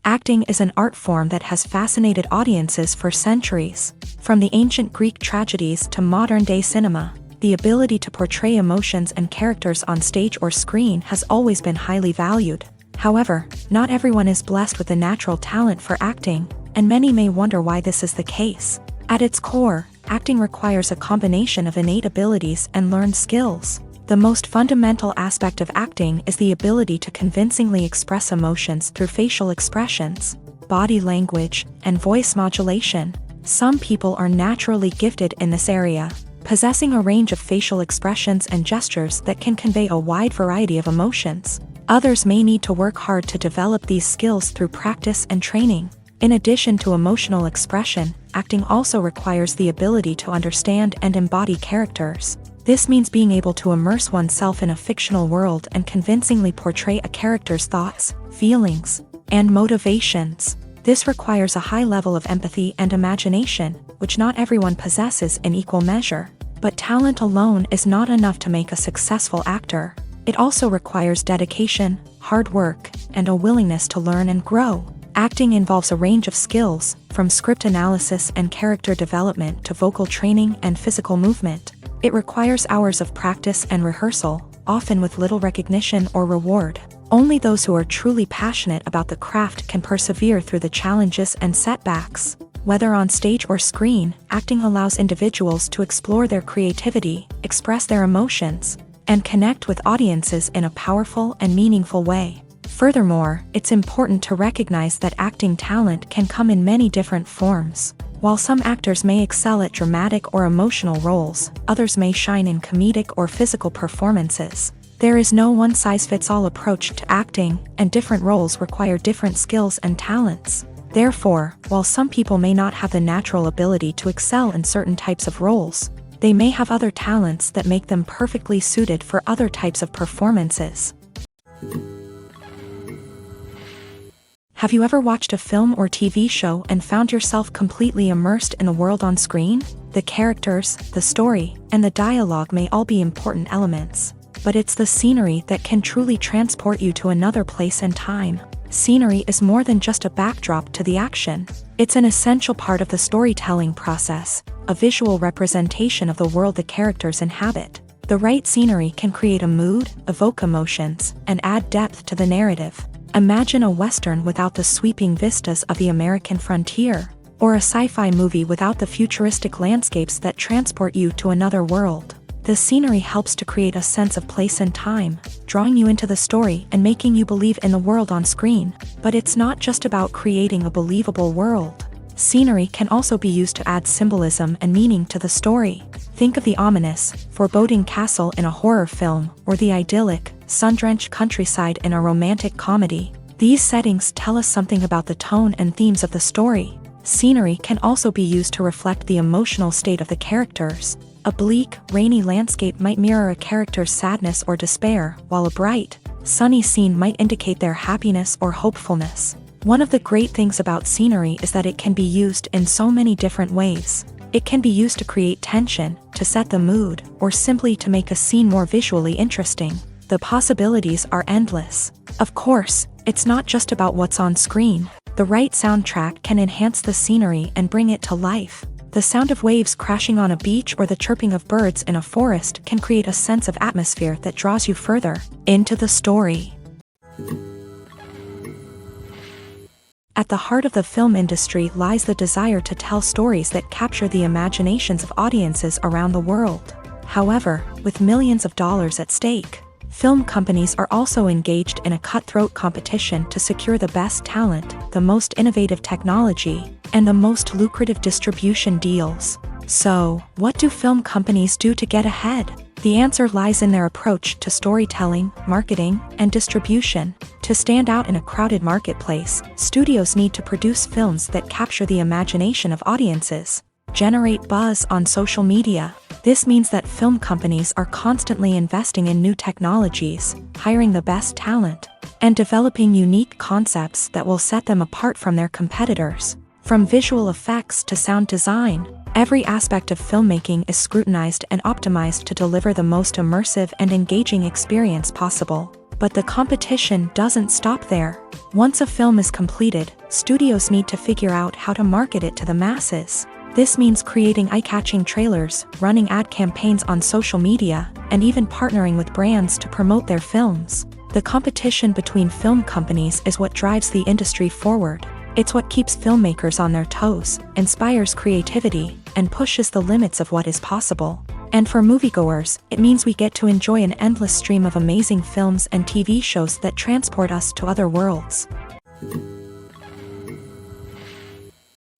A: Acting is an art form that has fascinated audiences for centuries. From the ancient Greek tragedies to modern-day cinema, the ability to portray emotions and characters on stage or screen has always been highly valued. However, not everyone is blessed with a natural talent for acting, and many may wonder why this is the case. At its core, acting requires a combination of innate abilities and learned skills. The most fundamental aspect of acting is the ability to convincingly express emotions through facial expressions, body language, and voice modulation. Some people are naturally gifted in this area, possessing a range of facial expressions and gestures that can convey a wide variety of emotions. Others may need to work hard to develop these skills through practice and training. In addition to emotional expression, acting also requires the ability to understand and embody characters. This means being able to immerse oneself in a fictional world and convincingly portray a character's thoughts, feelings, and motivations. This requires a high level of empathy and imagination, which not everyone possesses in equal measure. But talent alone is not enough to make a successful actor. It also requires dedication, hard work, and a willingness to learn and grow. Acting involves a range of skills, from script analysis and character development to vocal training and physical movement. It requires hours of practice and rehearsal, often with little recognition or reward. Only those who are truly passionate about the craft can persevere through the challenges and setbacks. Whether on stage or screen, acting allows individuals to explore their creativity, express their emotions, and connect with audiences in a powerful and meaningful way. Furthermore, it's important to recognize that acting talent can come in many different forms. While some actors may excel at dramatic or emotional roles, others may shine in comedic or physical performances. There is no one-size-fits-all approach to acting, and different roles require different skills and talents. Therefore, while some people may not have the natural ability to excel in certain types of roles, they may have other talents that make them perfectly suited for other types of performances. Have you ever watched a film or TV show and found yourself completely immersed in the world on screen? The characters, the story, and the dialogue may all be important elements, but it's the scenery that can truly transport you to another place and time. Scenery is more than just a backdrop to the action. It's an essential part of the storytelling process, a visual representation of the world the characters inhabit. The right scenery can create a mood, evoke emotions, and add depth to the narrative. Imagine a Western without the sweeping vistas of the American frontier, or a sci-fi movie without the futuristic landscapes that transport you to another world. The scenery helps to create a sense of place and time, drawing you into the story and making you believe in the world on screen. But it's not just about creating a believable world. Scenery can also be used to add symbolism and meaning to the story. Think of the ominous, foreboding castle in a horror film, or the idyllic, sun-drenched countryside in a romantic comedy. These settings tell us something about the tone and themes of the story. Scenery can also be used to reflect the emotional state of the characters. A bleak, rainy landscape might mirror a character's sadness or despair, while a bright, sunny scene might indicate their happiness or hopefulness. One of the great things about scenery is that it can be used in so many different ways. It can be used to create tension, to set the mood, or simply to make a scene more visually interesting. The possibilities are endless. Of course, it's not just about what's on screen. The right soundtrack can enhance the scenery and bring it to life. The sound of waves crashing on a beach or the chirping of birds in a forest can create a sense of atmosphere that draws you further into the story. At the heart of the film industry lies the desire to tell stories that capture the imaginations of audiences around the world. However, with millions of dollars at stake, Film companies are also engaged in a cutthroat competition to secure the best talent, the most innovative technology, and the most lucrative distribution deals. So, what do film companies do to get ahead? The answer lies in their approach to storytelling, marketing, and distribution. To stand out in a crowded marketplace, studios need to produce films that capture the imagination of audiences, generate buzz on social media. This means that film companies are constantly investing in new technologies, hiring the best talent, and developing unique concepts that will set them apart from their competitors. From visual effects to sound design, every aspect of filmmaking is scrutinized and optimized to deliver the most immersive and engaging experience possible. But the competition doesn't stop there. Once a film is completed, studios need to figure out how to market it to the masses. This means creating eye-catching trailers, running ad campaigns on social media, and even partnering with brands to promote their films. The competition between film companies is what drives the industry forward. It's what keeps filmmakers on their toes, inspires creativity, and pushes the limits of what is possible. And for moviegoers, it means we get to enjoy an endless stream of amazing films and TV shows that transport us to other worlds.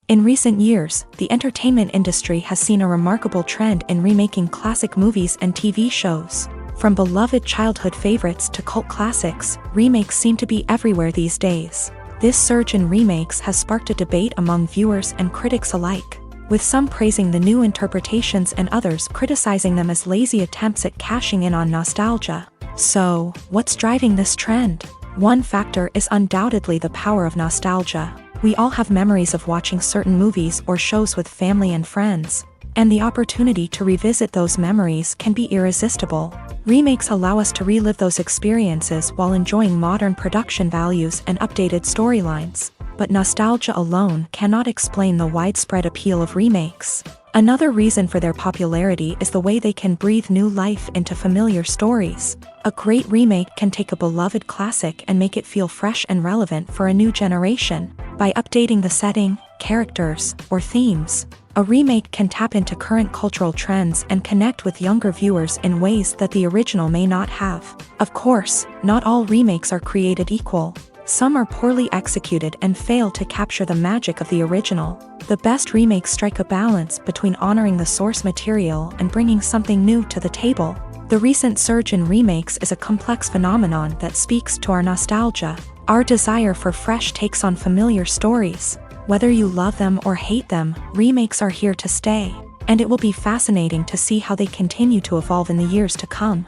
A: In recent years, the entertainment industry has seen a remarkable trend in remaking classic movies and TV shows. From beloved childhood favorites to cult classics, remakes seem to be everywhere these days. This surge in remakes has sparked a debate among viewers and critics alike, with some praising the new interpretations and others criticizing them as lazy attempts at cashing in on nostalgia. So, what's driving this trend? One factor is undoubtedly the power of nostalgia. We all have memories of watching certain movies or shows with family and friends, and the opportunity to revisit those memories can be irresistible. Remakes allow us to relive those experiences while enjoying modern production values and updated storylines. But nostalgia alone cannot explain the widespread appeal of remakes. Another reason for their popularity is the way they can breathe new life into familiar stories. A great remake can take a beloved classic and make it feel fresh and relevant for a new generation. By updating the setting, characters, or themes, a remake can tap into current cultural trends and connect with younger viewers in ways that the original may not have. Of course, not all remakes are created equal. Some are poorly executed and fail to capture the magic of the original. The best remakes strike a balance between honoring the source material and bringing something new to the table. The recent surge in remakes is a complex phenomenon that speaks to our nostalgia, our desire for fresh takes on familiar stories. Whether you love them or hate them, remakes are here to stay, and it will be fascinating to see how they continue to evolve in the years to come.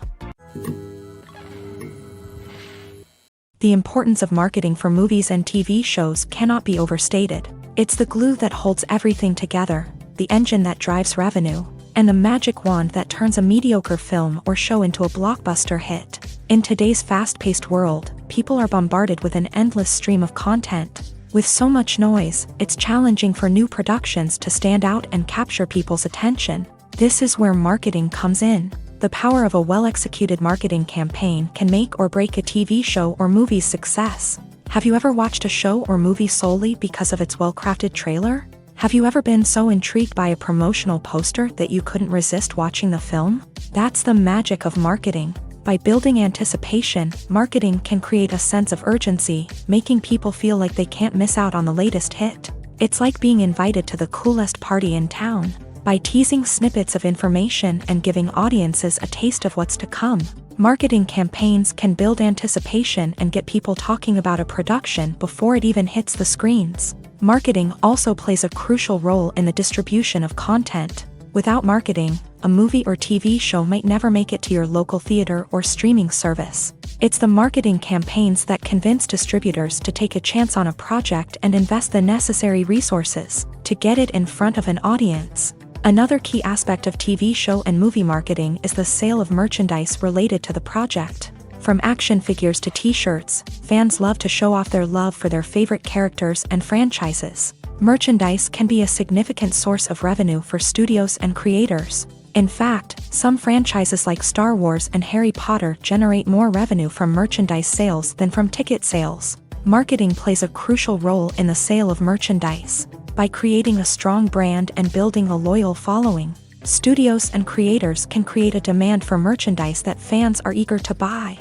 A: The importance of marketing for movies and TV shows cannot be overstated. It's the glue that holds everything together, the engine that drives revenue, and the magic wand that turns a mediocre film or show into a blockbuster hit. In today's fast-paced world, people are bombarded with an endless stream of content. With so much noise, it's challenging for new productions to stand out and capture people's attention. This is where marketing comes in. The power of a well-executed marketing campaign can make or break a TV show or movie's success. Have you ever watched a show or movie solely because of its well-crafted trailer? Have you ever been so intrigued by a promotional poster that you couldn't resist watching the film? That's the magic of marketing. By building anticipation, marketing can create a sense of urgency, making people feel like they can't miss out on the latest hit. It's like being invited to the coolest party in town. By teasing snippets of information and giving audiences a taste of what's to come, marketing campaigns can build anticipation and get people talking about a production before it even hits the screens. Marketing also plays a crucial role in the distribution of content. Without marketing, a movie or TV show might never make it to your local theater or streaming service. It's the marketing campaigns that convince distributors to take a chance on a project and invest the necessary resources to get it in front of an audience. Another key aspect of TV show and movie marketing is the sale of merchandise related to the project. From action figures to t-shirts, fans love to show off their love for their favorite characters and franchises. Merchandise can be a significant source of revenue for studios and creators. In fact, some franchises like Star Wars and Harry Potter generate more revenue from merchandise sales than from ticket sales. Marketing plays a crucial role in the sale of merchandise. By creating a strong brand and building a loyal following, Studios and creators can create a demand for merchandise that fans are eager to buy.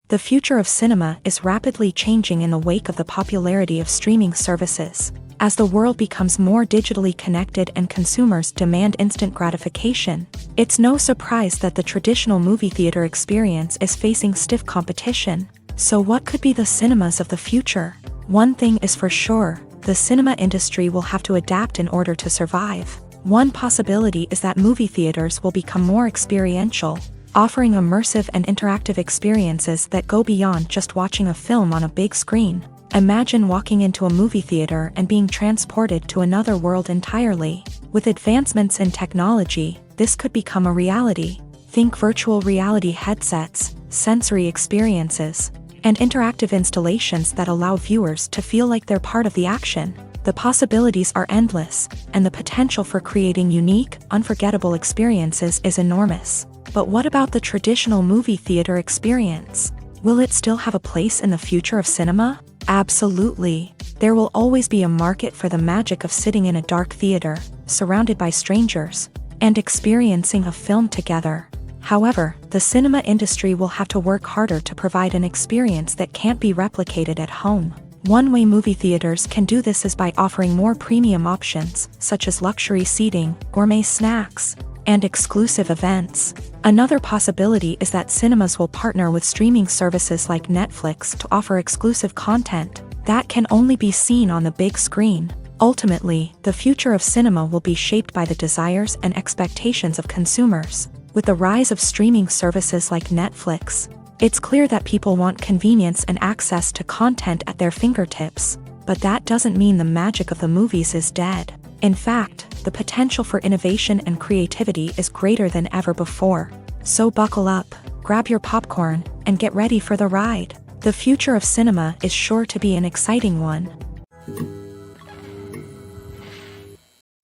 A: The future of cinema is rapidly changing in the wake of the popularity of streaming services. As the world becomes more digitally connected and consumers demand instant gratification, it's no surprise that the traditional movie theater experience is facing stiff competition. So what could be the cinemas of the future? One thing is for sure, the cinema industry will have to adapt in order to survive. One possibility is that movie theaters will become more experiential, offering immersive and interactive experiences that go beyond just watching a film on a big screen. Imagine walking into a movie theater and being transported to another world entirely. With advancements in technology, this could become a reality. Think virtual reality headsets, sensory experiences, and interactive installations that allow viewers to feel like they're part of the action. The possibilities are endless, and the potential for creating unique, unforgettable experiences is enormous. But what about the traditional movie theater experience? Will it still have a place in the future of cinema? Absolutely. There will always be a market for the magic of sitting in a dark theater, surrounded by strangers, and experiencing a film together. However, the cinema industry will have to work harder to provide an experience that can't be replicated at home. One way movie theaters can do this is by offering more premium options, such as luxury seating, gourmet snacks, and exclusive events. Another possibility is that cinemas will partner with streaming services like Netflix to offer exclusive content that can only be seen on the big screen. Ultimately, the future of cinema will be shaped by the desires and expectations of consumers. With the rise of streaming services like Netflix, it's clear that people want convenience and access to content at their fingertips. But that doesn't mean the magic of the movies is dead. In fact, the potential for innovation and creativity is greater than ever before. So buckle up, grab your popcorn, and get ready for the ride. The future of cinema is sure to be an exciting one.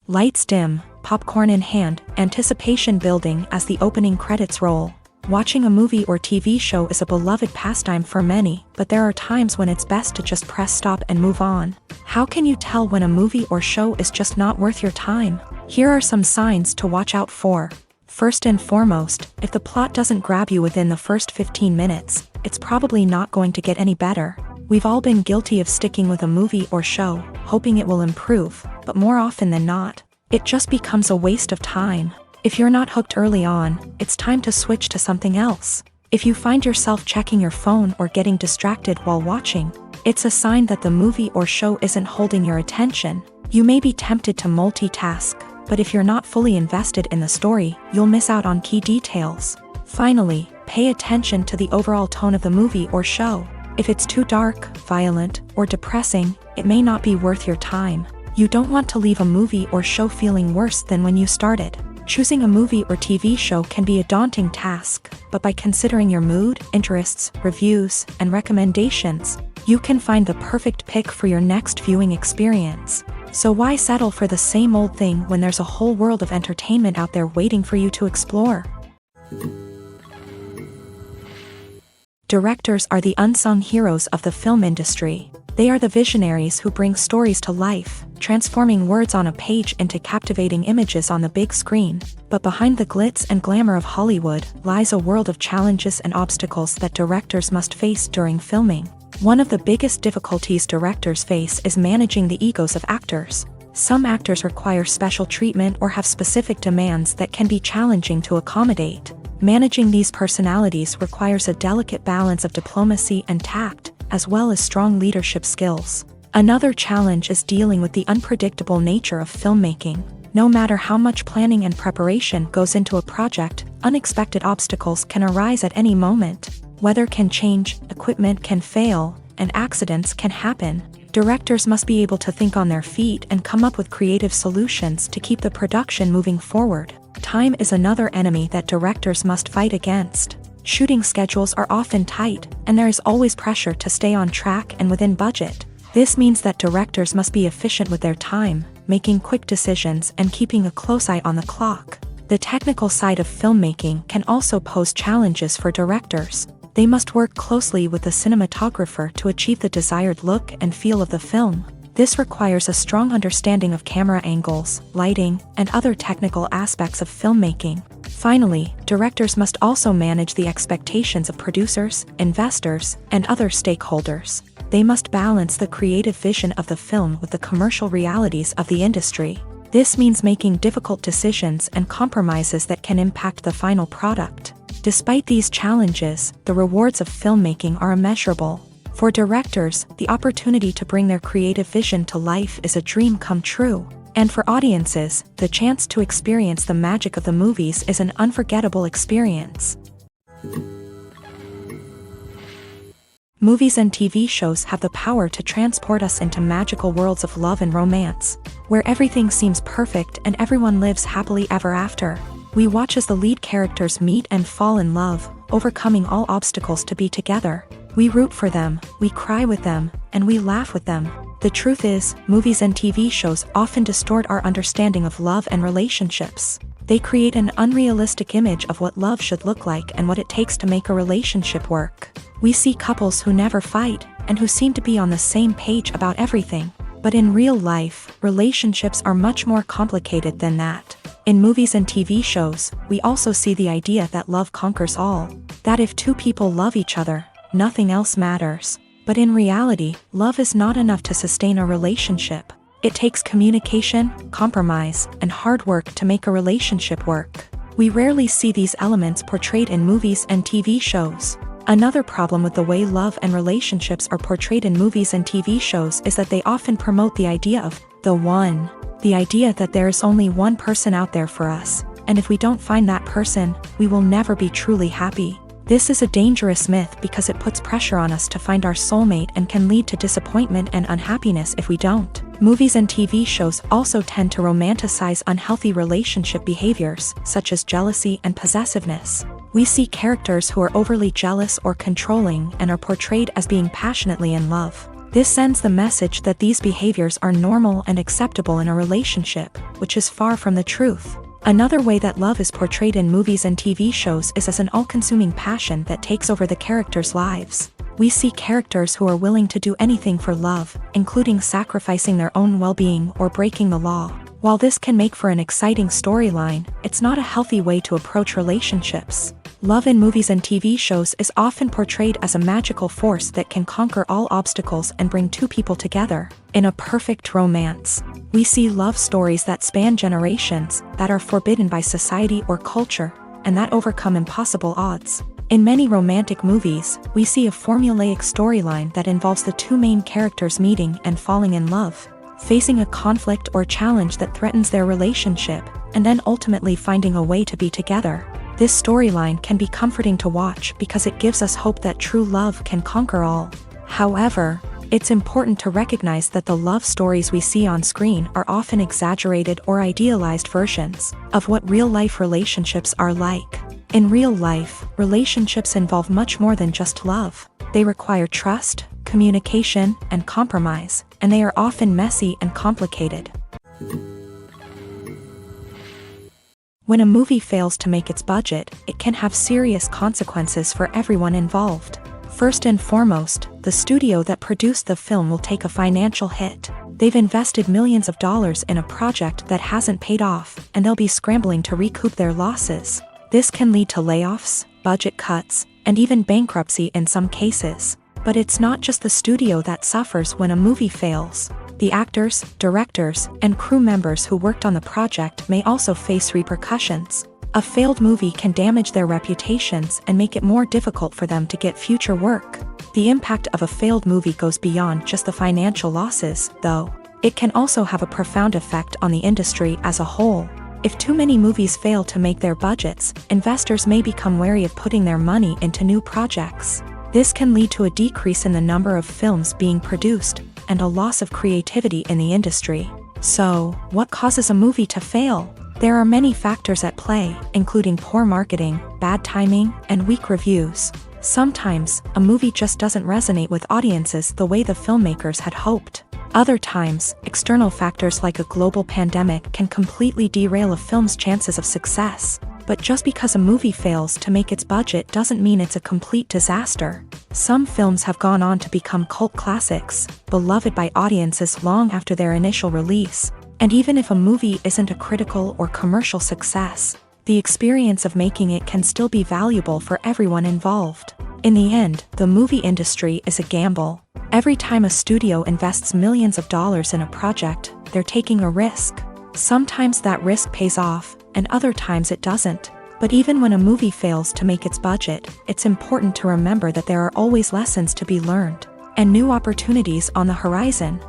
A: Lights dim, popcorn in hand, anticipation building as the opening credits roll. Watching a movie or TV show is a beloved pastime for many, but there are times when it's best to just press stop and move on. How can you tell when a movie or show is just not worth your time? Here are some signs to watch out for. First and foremost, if the plot doesn't grab you within the first 15 minutes, it's probably not going to get any better. We've all been guilty of sticking with a movie or show, hoping it will improve, but more often than not, it just becomes a waste of time. If you're not hooked early on, it's time to switch to something else. If you find yourself checking your phone or getting distracted while watching, it's a sign that the movie or show isn't holding your attention. You may be tempted to multitask, but if you're not fully invested in the story, you'll miss out on key details. Finally, pay attention to the overall tone of the movie or show. If it's too dark, violent, or depressing, it may not be worth your time. You don't want to leave a movie or show feeling worse than when you started. Choosing a movie or TV show can be a daunting task, but by considering your mood, interests, reviews, and recommendations, you can find the perfect pick for your next viewing experience. So why settle for the same old thing when there's a whole world of entertainment out there waiting for you to explore? Directors are the unsung heroes of the film industry. They are the visionaries who bring stories to life, transforming words on a page into captivating images on the big screen. But behind the glitz and glamour of Hollywood lies a world of challenges and obstacles that directors must face during filming. One of the biggest difficulties directors face is managing the egos of actors. Some actors require special treatment or have specific demands that can be challenging to accommodate. Managing these personalities requires a delicate balance of diplomacy and tact, as well as strong leadership skills. Another challenge is dealing with the unpredictable nature of filmmaking. No matter how much planning and preparation goes into a project, unexpected obstacles can arise at any moment. Weather can change, equipment can fail, and accidents can happen. Directors must be able to think on their feet and come up with creative solutions to keep the production moving forward. Time is another enemy that directors must fight against. Shooting schedules are often tight, and there is always pressure to stay on track and within budget. This means that directors must be efficient with their time, making quick decisions and keeping a close eye on the clock. The technical side of filmmaking can also pose challenges for directors. They must work closely with the cinematographer to achieve the desired look and feel of the film. This requires a strong understanding of camera angles, lighting, and other technical aspects of filmmaking. Finally, directors must also manage the expectations of producers, investors, and other stakeholders. They must balance the creative vision of the film with the commercial realities of the industry. This means making difficult decisions and compromises that can impact the final product. Despite these challenges, the rewards of filmmaking are immeasurable. For directors, the opportunity to bring their creative vision to life is a dream come true. And for audiences, the chance to experience the magic of the movies is an unforgettable experience. Movies and TV shows have the power to transport us into magical worlds of love and romance, where everything seems perfect and everyone lives happily ever after. We watch as the lead characters meet and fall in love, overcoming all obstacles to be together. We root for them, we cry with them, and we laugh with them. The truth is, movies and TV shows often distort our understanding of love and relationships. They create an unrealistic image of what love should look like and what it takes to make a relationship work. We see couples who never fight, and who seem to be on the same page about everything. But in real life, relationships are much more complicated than that. In movies and TV shows, we also see the idea that love conquers all. That if two people love each other, nothing else matters. But in reality, love is not enough to sustain a relationship. It takes communication, compromise, and hard work to make a relationship work. We rarely see these elements portrayed in movies and TV shows. Another problem with the way love and relationships are portrayed in movies and TV shows is that they often promote the idea of the one. The idea that there is only one person out there for us, and if we don't find that person, we will never be truly happy. This is a dangerous myth because it puts pressure on us to find our soulmate and can lead to disappointment and unhappiness if we don't. Movies and TV shows also tend to romanticize unhealthy relationship behaviors, such as jealousy and possessiveness. We see characters who are overly jealous or controlling and are portrayed as being passionately in love. This sends the message that these behaviors are normal and acceptable in a relationship, which is far from the truth. Another way that love is portrayed in movies and TV shows is as an all-consuming passion that takes over the characters' lives. We see characters who are willing to do anything for love, including sacrificing their own well-being or breaking the law. While this can make for an exciting storyline, it's not a healthy way to approach relationships. Love in movies and TV shows is often portrayed as a magical force that can conquer all obstacles and bring two people together. In a perfect romance, we see love stories that span generations, that are forbidden by society or culture, and that overcome impossible odds. In many romantic movies, we see a formulaic storyline that involves the two main characters meeting and falling in love, facing a conflict or challenge that threatens their relationship, and then ultimately finding a way to be together. This storyline can be comforting to watch because it gives us hope that true love can conquer all. However, it's important to recognize that the love stories we see on screen are often exaggerated or idealized versions of what real-life relationships are like. In real life, relationships involve much more than just love. They require trust, communication, and compromise, and they are often messy and complicated. When a movie fails to make its budget, it can have serious consequences for everyone involved. First and foremost, the studio that produced the film will take a financial hit. They've invested millions of dollars in a project that hasn't paid off, and they'll be scrambling to recoup their losses. This can lead to layoffs, budget cuts, and even bankruptcy in some cases. But it's not just the studio that suffers when a movie fails. The actors, directors, and crew members who worked on the project may also face repercussions. A failed movie can damage their reputations and make it more difficult for them to get future work. The impact of a failed movie goes beyond just the financial losses, though. It can also have a profound effect on the industry as a whole. If too many movies fail to make their budgets, investors may become wary of putting their money into new projects. This can lead to a decrease in the number of films being produced, and a loss of creativity in the industry. So, what causes a movie to fail? There are many factors at play, including poor marketing, bad timing, and weak reviews. Sometimes, a movie just doesn't resonate with audiences the way the filmmakers had hoped. Other times, external factors like a global pandemic can completely derail a film's chances of success. But just because a movie fails to make its budget doesn't mean it's a complete disaster. Some films have gone on to become cult classics, beloved by audiences long after their initial release. And even if a movie isn't a critical or commercial success, the experience of making it can still be valuable for everyone involved. In the end, the movie industry is a gamble. Every time a studio invests millions of dollars in a project, they're taking a risk. Sometimes that risk pays off, and other times it doesn't. But even when a movie fails to make its budget, it's important to remember that there are always lessons to be learned, and new opportunities on the horizon.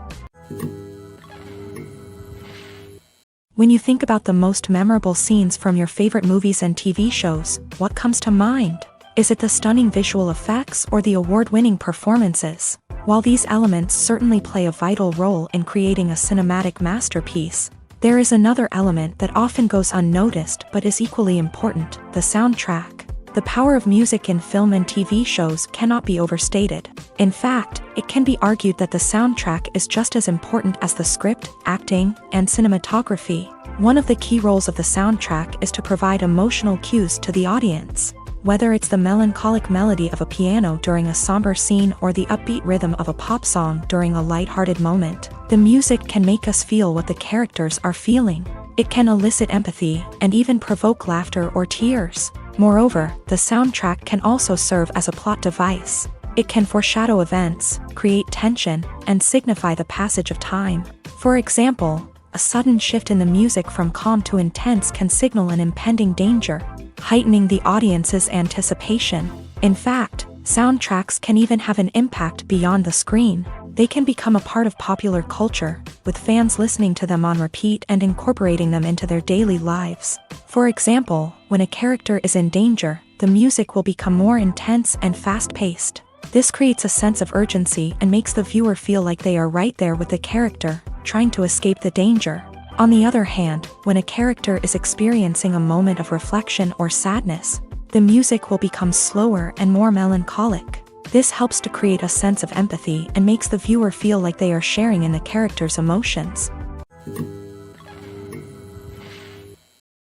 A: When you think about the most memorable scenes from your favorite movies and TV shows, what comes to mind? Is it the stunning visual effects or the award-winning performances? While these elements certainly play a vital role in creating a cinematic masterpiece, there is another element that often goes unnoticed but is equally important: the soundtrack. The power of music in film and TV shows cannot be overstated. In fact, it can be argued that the soundtrack is just as important as the script, acting, and cinematography. One of the key roles of the soundtrack is to provide emotional cues to the audience. Whether it's the melancholic melody of a piano during a somber scene or the upbeat rhythm of a pop song during a lighthearted moment, the music can make us feel what the characters are feeling. It can elicit empathy and even provoke laughter or tears. Moreover, the soundtrack can also serve as a plot device. It can foreshadow events, create tension, and signify the passage of time. For example, a sudden shift in the music from calm to intense can signal an impending danger, heightening the audience's anticipation. In fact, soundtracks can even have an impact beyond the screen. They can become a part of popular culture, with fans listening to them on repeat and incorporating them into their daily lives. For example, when a character is in danger, the music will become more intense and fast-paced. This creates a sense of urgency and makes the viewer feel like they are right there with the character, trying to escape the danger. On the other hand, when a character is experiencing a moment of reflection or sadness, the music will become slower and more melancholic. This helps to create a sense of empathy and makes the viewer feel like they are sharing in the character's emotions.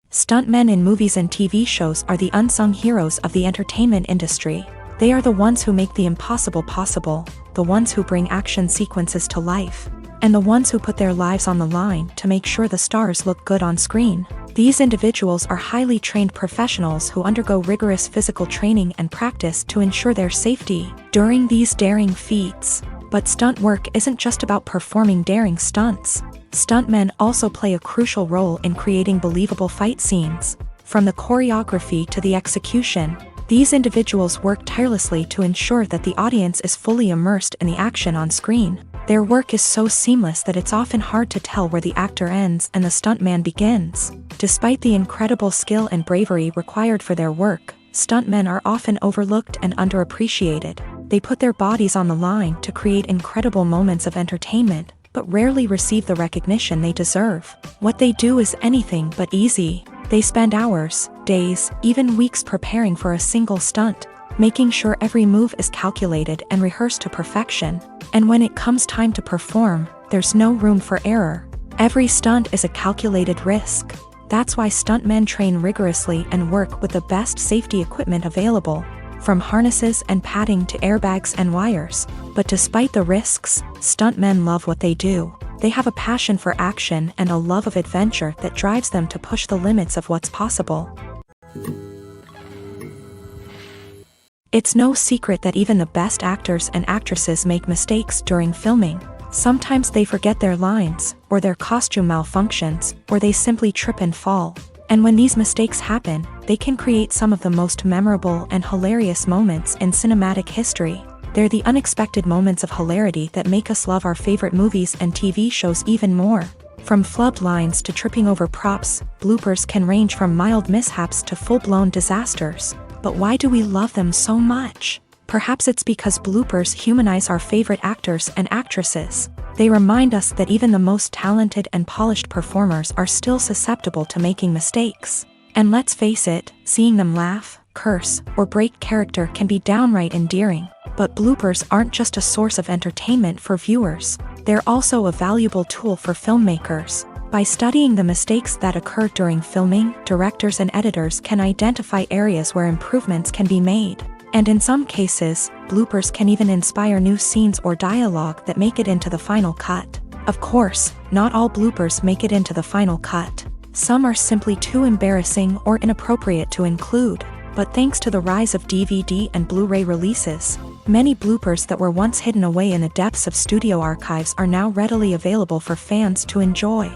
A: Stuntmen in movies and TV shows are the unsung heroes of the entertainment industry. They are the ones who make the impossible possible, the ones who bring action sequences to life, and the ones who put their lives on the line to make sure the stars look good on screen. These individuals are highly trained professionals who undergo rigorous physical training and practice to ensure their safety during these daring feats. But stunt work isn't just about performing daring stunts. Stuntmen also play a crucial role in creating believable fight scenes. From the choreography to the execution, these individuals work tirelessly to ensure that the audience is fully immersed in the action on screen. Their work is so seamless that it's often hard to tell where the actor ends and the stuntman begins. Despite the incredible skill and bravery required for their work, stuntmen are often overlooked and underappreciated. They put their bodies on the line to create incredible moments of entertainment, but rarely receive the recognition they deserve. What they do is anything but easy. They spend hours, days, even weeks preparing for a single stunt, making sure every move is calculated and rehearsed to perfection. And when it comes time to perform, there's no room for error. Every stunt is a calculated risk. That's why stuntmen train rigorously and work with the best safety equipment available, from harnesses and padding to airbags and wires. But despite the risks, stuntmen love what they do. They have a passion for action and a love of adventure that drives them to push the limits of what's possible. It's no secret that even the best actors and actresses make mistakes during filming. Sometimes they forget their lines, or their costume malfunctions, or they simply trip and fall. And when these mistakes happen, they can create some of the most memorable and hilarious moments in cinematic history. They're the unexpected moments of hilarity that make us love our favorite movies and TV shows even more. From flubbed lines to tripping over props, bloopers can range from mild mishaps to full-blown disasters. But why do we love them so much? Perhaps it's because bloopers humanize our favorite actors and actresses. They remind us that even the most talented and polished performers are still susceptible to making mistakes. And let's face it, seeing them laugh, curse, or break character can be downright endearing. But bloopers aren't just a source of entertainment for viewers. They're also a valuable tool for filmmakers. By studying the mistakes that occur during filming, directors and editors can identify areas where improvements can be made. And in some cases, bloopers can even inspire new scenes or dialogue that make it into the final cut. Of course, not all bloopers make it into the final cut. Some are simply too embarrassing or inappropriate to include. But thanks to the rise of DVD and Blu-ray releases, many bloopers that were once hidden away in the depths of studio archives are now readily available for fans to enjoy.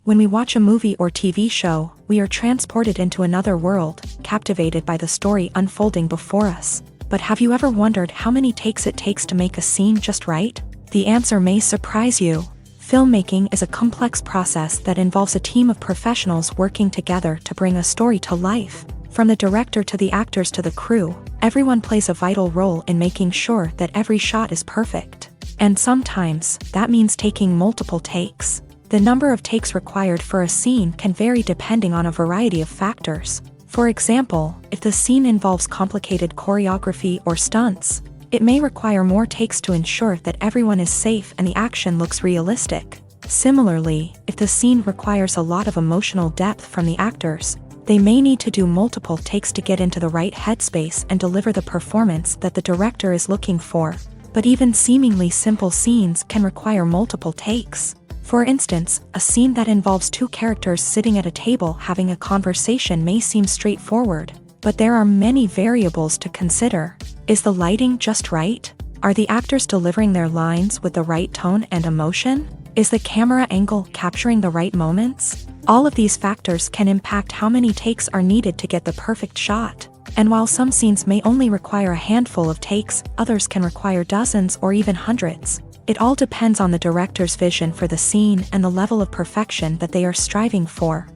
A: When we watch a movie or TV show, we are transported into another world, captivated by the story unfolding before us. But have you ever wondered how many takes it takes to make a scene just right? The answer may surprise you. Filmmaking is a complex process that involves a team of professionals working together to bring a story to life. From the director to the actors to the crew, everyone plays a vital role in making sure that every shot is perfect. And sometimes, that means taking multiple takes. The number of takes required for a scene can vary depending on a variety of factors. For example, if the scene involves complicated choreography or stunts, it may require more takes to ensure that everyone is safe and the action looks realistic. Similarly, if the scene requires a lot of emotional depth from the actors, they may need to do multiple takes to get into the right headspace and deliver the performance that the director is looking for. But even seemingly simple scenes can require multiple takes. For instance, a scene that involves two characters sitting at a table having a conversation may seem straightforward, but there are many variables to consider. Is the lighting just right? Are the actors delivering their lines with the right tone and emotion? Is the camera angle capturing the right moments? All of these factors can impact how many takes are needed to get the perfect shot. And while some scenes may only require a handful of takes, others can require dozens or even hundreds. It all depends on the director's vision for the scene and the level of perfection that they are striving for.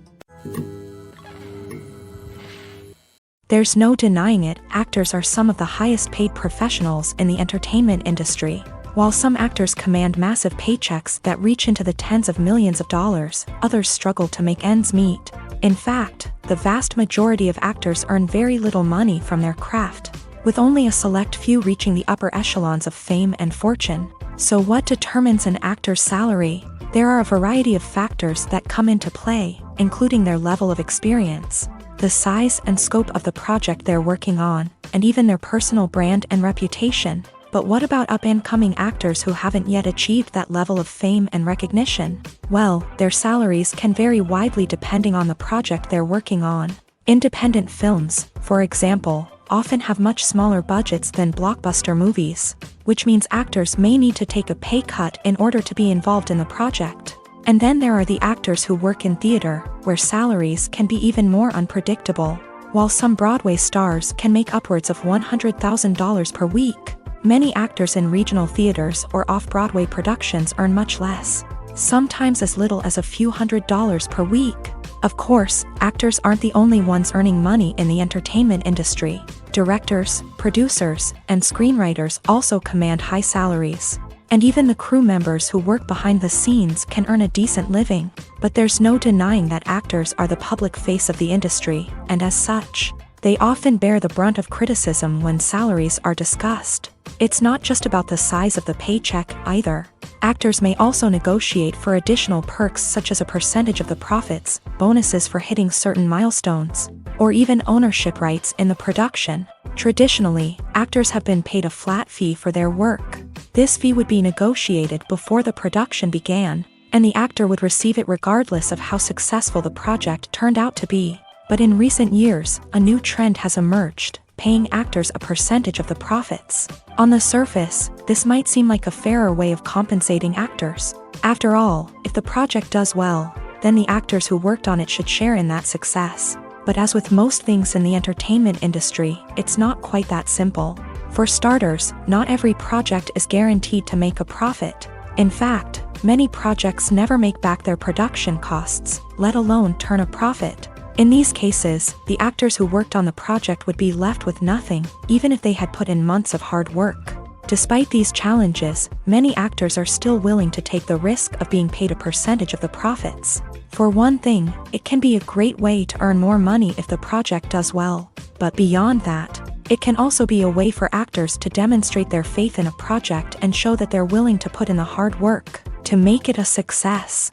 A: There's no denying it, actors are some of the highest paid professionals in the entertainment industry. While some actors command massive paychecks that reach into the tens of millions of dollars, others struggle to make ends meet. In fact, the vast majority of actors earn very little money from their craft, with only a select few reaching the upper echelons of fame and fortune. So what determines an actor's salary? There are a variety of factors that come into play, including their level of experience, the size and scope of the project they're working on, and even their personal brand and reputation. But what about up-and-coming actors who haven't yet achieved that level of fame and recognition? Well, their salaries can vary widely depending on the project they're working on. Independent films, for example, often have much smaller budgets than blockbuster movies, which means actors may need to take a pay cut in order to be involved in the project. And then there are the actors who work in theater, where salaries can be even more unpredictable. While some Broadway stars can make upwards of $100,000 per week, many actors in regional theaters or off-Broadway productions earn much less, sometimes as little as a few $100s per week. Of course, actors aren't the only ones earning money in the entertainment industry. Directors, producers, and screenwriters also command high salaries. And even the crew members who work behind the scenes can earn a decent living. But there's no denying that actors are the public face of the industry, and as such, they often bear the brunt of criticism when salaries are discussed. It's not just about the size of the paycheck either. Actors may also negotiate for additional perks such as a percentage of the profits, bonuses for hitting certain milestones, or even ownership rights in the production. Traditionally, actors have been paid a flat fee for their work. This fee would be negotiated before the production began, and the actor would receive it regardless of how successful the project turned out to be. But in recent years, a new trend has emerged, paying actors a percentage of the profits. On the surface, this might seem like a fairer way of compensating actors. After all, if the project does well, then the actors who worked on it should share in that success. But as with most things in the entertainment industry, it's not quite that simple. For starters, not every project is guaranteed to make a profit. In fact, many projects never make back their production costs, let alone turn a profit. In these cases, the actors who worked on the project would be left with nothing, even if they had put in months of hard work. Despite these challenges, many actors are still willing to take the risk of being paid a percentage of the profits. For one thing, it can be a great way to earn more money if the project does well. But beyond that, It can also be a way for actors to demonstrate their faith in a project and show that they're willing to put in the hard work to make it a success.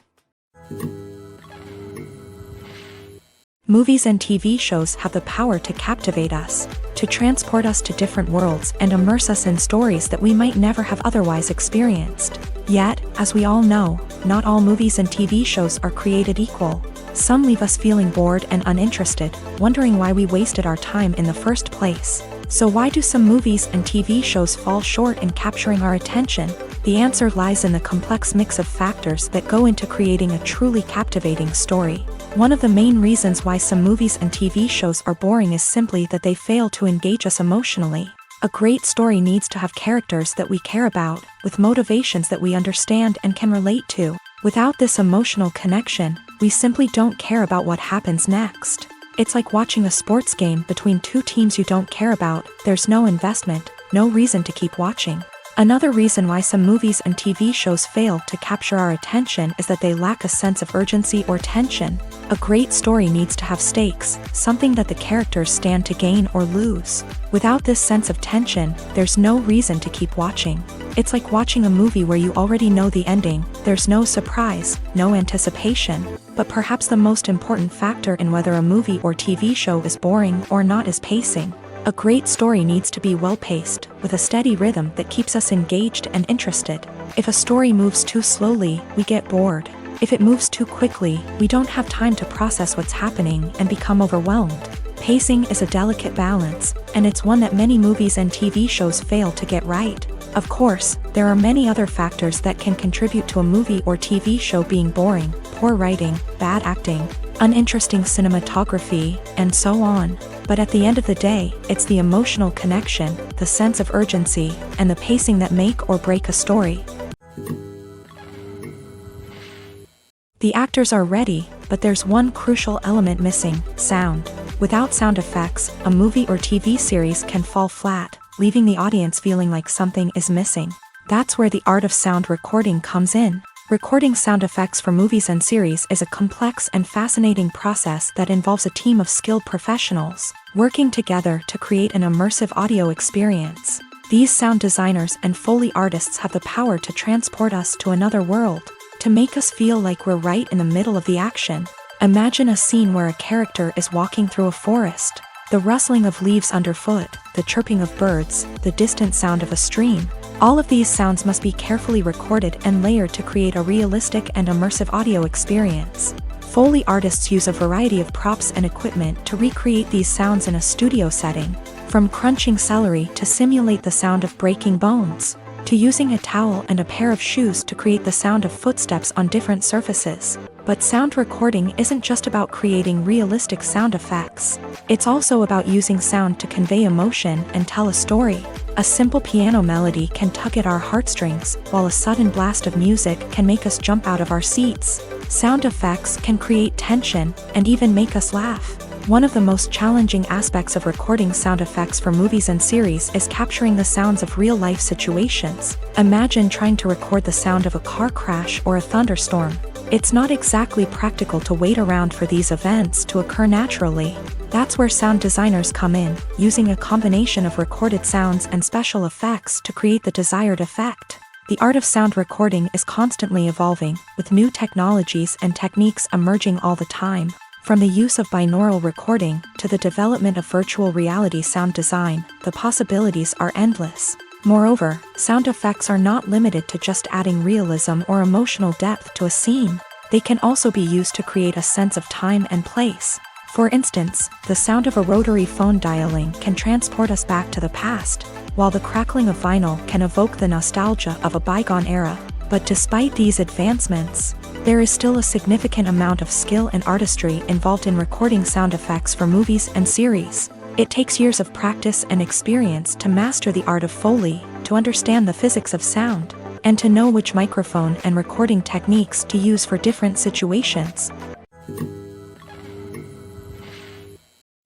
A: Movies and TV shows have the power to captivate us, to transport us to different worlds and immerse us in stories that we might never have otherwise experienced. Yet, as we all know, not all movies and TV shows are created equal. Some leave us feeling bored and uninterested, wondering why we wasted our time in the first place. So why do some movies and TV shows fall short in capturing our attention? The answer lies in the complex mix of factors that go into creating a truly captivating story. One of the main reasons why some movies and TV shows are boring is simply that they fail to engage us emotionally. A great story needs to have characters that we care about, with motivations that we understand and can relate to. Without this emotional connection, we simply don't care about what happens next. It's like watching a sports game between two teams you don't care about. There's no investment, no reason to keep watching. Another reason why some movies and TV shows fail to capture our attention is that they lack a sense of urgency or tension. A great story needs to have stakes, something that the characters stand to gain or lose. Without this sense of tension, there's no reason to keep watching. It's like watching a movie where you already know the ending. There's no surprise, no anticipation. But perhaps the most important factor in whether a movie or TV show is boring or not is pacing. A great story needs to be well-paced, with a steady rhythm that keeps us engaged and interested. If a story moves too slowly, we get bored. If it moves too quickly, we don't have time to process what's happening and become overwhelmed. Pacing is a delicate balance, and it's one that many movies and TV shows fail to get right. Of course, there are many other factors that can contribute to a movie or TV show being boring: poor writing, bad acting, uninteresting cinematography, and so on. But at the end of the day, it's the emotional connection, the sense of urgency, and the pacing that make or break a story. The actors are ready, but there's one crucial element missing: sound. Without sound effects, a movie or TV series can fall flat, leaving the audience feeling like something is missing. That's where the art of sound recording comes in. Recording sound effects for movies and series is a complex and fascinating process that involves a team of skilled professionals working together to create an immersive audio experience. These sound designers and Foley artists have the power to transport us to another world, to make us feel like we're right in the middle of the action. Imagine a scene where a character is walking through a forest. The rustling of leaves underfoot, the chirping of birds, the distant sound of a stream. All of these sounds must be carefully recorded and layered to create a realistic and immersive audio experience. Foley artists use a variety of props and equipment to recreate these sounds in a studio setting, from crunching celery to simulate the sound of breaking bones, to using a towel and a pair of shoes to create the sound of footsteps on different surfaces. But sound recording isn't just about creating realistic sound effects. It's also about using sound to convey emotion and tell a story. A simple piano melody can tug at our heartstrings, while a sudden blast of music can make us jump out of our seats. Sound effects can create tension and even make us laugh. One of the most challenging aspects of recording sound effects for movies and series is capturing the sounds of real-life situations. Imagine trying to record the sound of a car crash or a thunderstorm. It's not exactly practical to wait around for these events to occur naturally. That's where sound designers come in, using a combination of recorded sounds and special effects to create the desired effect. The art of sound recording is constantly evolving, with new technologies and techniques emerging all the time. From the use of binaural recording to the development of virtual reality sound design, the possibilities are endless. Moreover, sound effects are not limited to just adding realism or emotional depth to a scene. They can also be used to create a sense of time and place. For instance, the sound of a rotary phone dialing can transport us back to the past, while the crackling of vinyl can evoke the nostalgia of a bygone era. But despite these advancements, there is still a significant amount of skill and artistry involved in recording sound effects for movies and series. It takes years of practice and experience to master the art of Foley, to understand the physics of sound, and to know which microphone and recording techniques to use for different situations.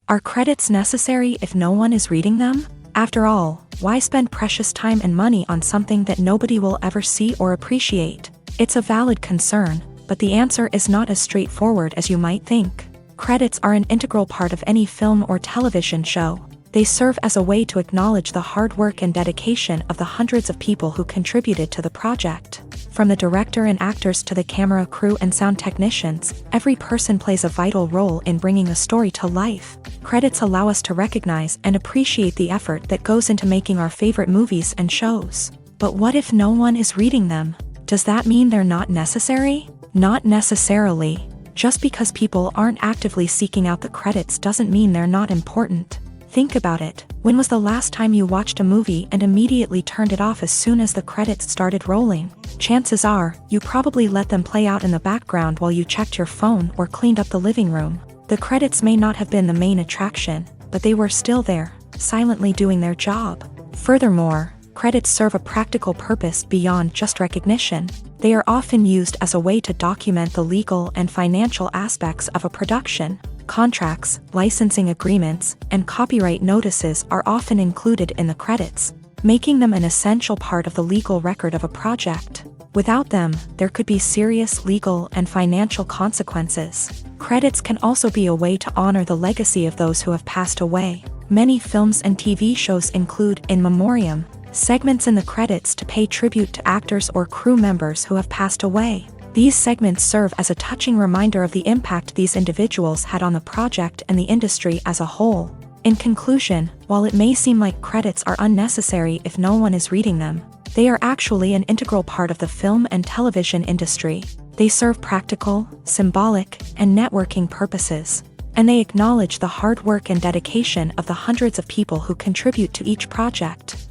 A: Are credits necessary if no one is reading them? After all, why spend precious time and money on something that nobody will ever see or appreciate? It's a valid concern, but the answer is not as straightforward as you might think. Credits are an integral part of any film or television show. They serve as a way to acknowledge the hard work and dedication of the hundreds of people who contributed to the project. From the director and actors to the camera crew and sound technicians, every person plays a vital role in bringing a story to life. Credits allow us to recognize and appreciate the effort that goes into making our favorite movies and shows. But what if no one is reading them? Does that mean they're not necessary? Not necessarily. Just because people aren't actively seeking out the credits doesn't mean they're not important. Think about it. When was the last time you watched a movie and immediately turned it off as soon as the credits started rolling? Chances are, you probably let them play out in the background while you checked your phone or cleaned up the living room. The credits may not have been the main attraction, but they were still there, silently doing their job. Furthermore, credits serve a practical purpose beyond just recognition. They are often used as a way to document the legal and financial aspects of a production. Contracts, licensing agreements, and copyright notices are often included in the credits, making them an essential part of the legal record of a project. Without them, there could be serious legal and financial consequences. Credits can also be a way to honor the legacy of those who have passed away. Many films and TV shows include in memoriam segments in the credits to pay tribute to actors or crew members who have passed away. These segments serve as a touching reminder of the impact these individuals had on the project and the industry as a whole. In conclusion, while it may seem like credits are unnecessary if no one is reading them, they are actually an integral part of the film and television industry. They serve practical, symbolic, and networking purposes, and they acknowledge the hard work and dedication of the hundreds of people who contribute to each project.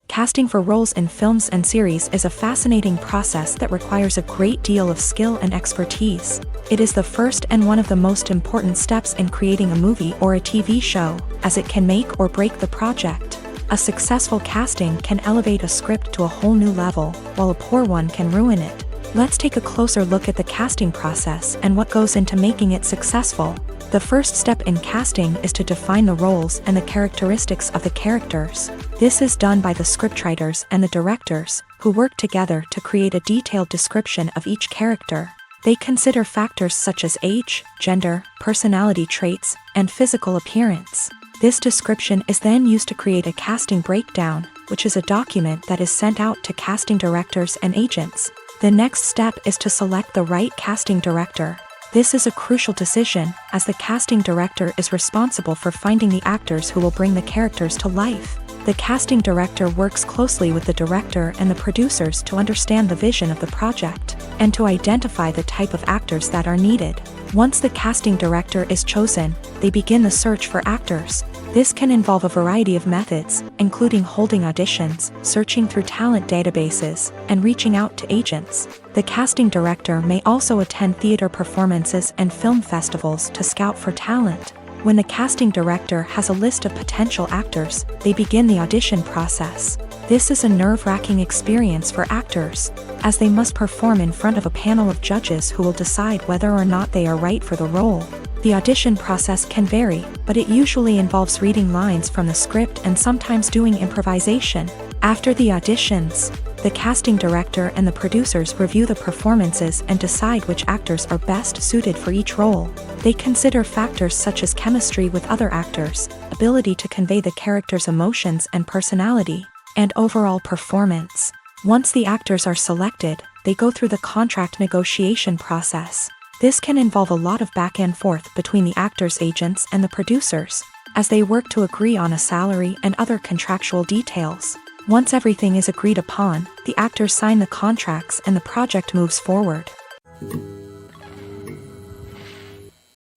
A: Casting for roles in films and series is a fascinating process that requires a great deal of skill and expertise. It is the first and one of the most important steps in creating a movie or a TV show, as it can make or break the project. A successful casting can elevate a script to a whole new level, while a poor one can ruin it. Let's take a closer look at the casting process and what goes into making it successful. The first step in casting is to define the roles and the characteristics of the characters. This is done by the scriptwriters and the directors, who work together to create a detailed description of each character. They consider factors such as age, gender, personality traits, and physical appearance. This description is then used to create a casting breakdown, which is a document that is sent out to casting directors and agents. The next step is to select the right casting director. This is a crucial decision, as the casting director is responsible for finding the actors who will bring the characters to life. The casting director works closely with the director and the producers to understand the vision of the project, and to identify the type of actors that are needed. Once the casting director is chosen, they begin the search for actors. This can involve a variety of methods, including holding auditions, searching through talent databases, and reaching out to agents. The casting director may also attend theater performances and film festivals to scout for talent. When the casting director has a list of potential actors, they begin the audition process. This is a nerve-wracking experience for actors, as they must perform in front of a panel of judges who will decide whether or not they are right for the role. The audition process can vary, but it usually involves reading lines from the script and sometimes doing improvisation. After the auditions, the casting director and the producers review the performances and decide which actors are best suited for each role. They consider factors such as chemistry with other actors, ability to convey the character's emotions and personality, and overall performance. Once the actors are selected, they go through the contract negotiation process. This can involve a lot of back and forth between the actors' agents and the producers, as they work to agree on a salary and other contractual details. Once everything is agreed upon, the actors sign the contracts and the project moves forward.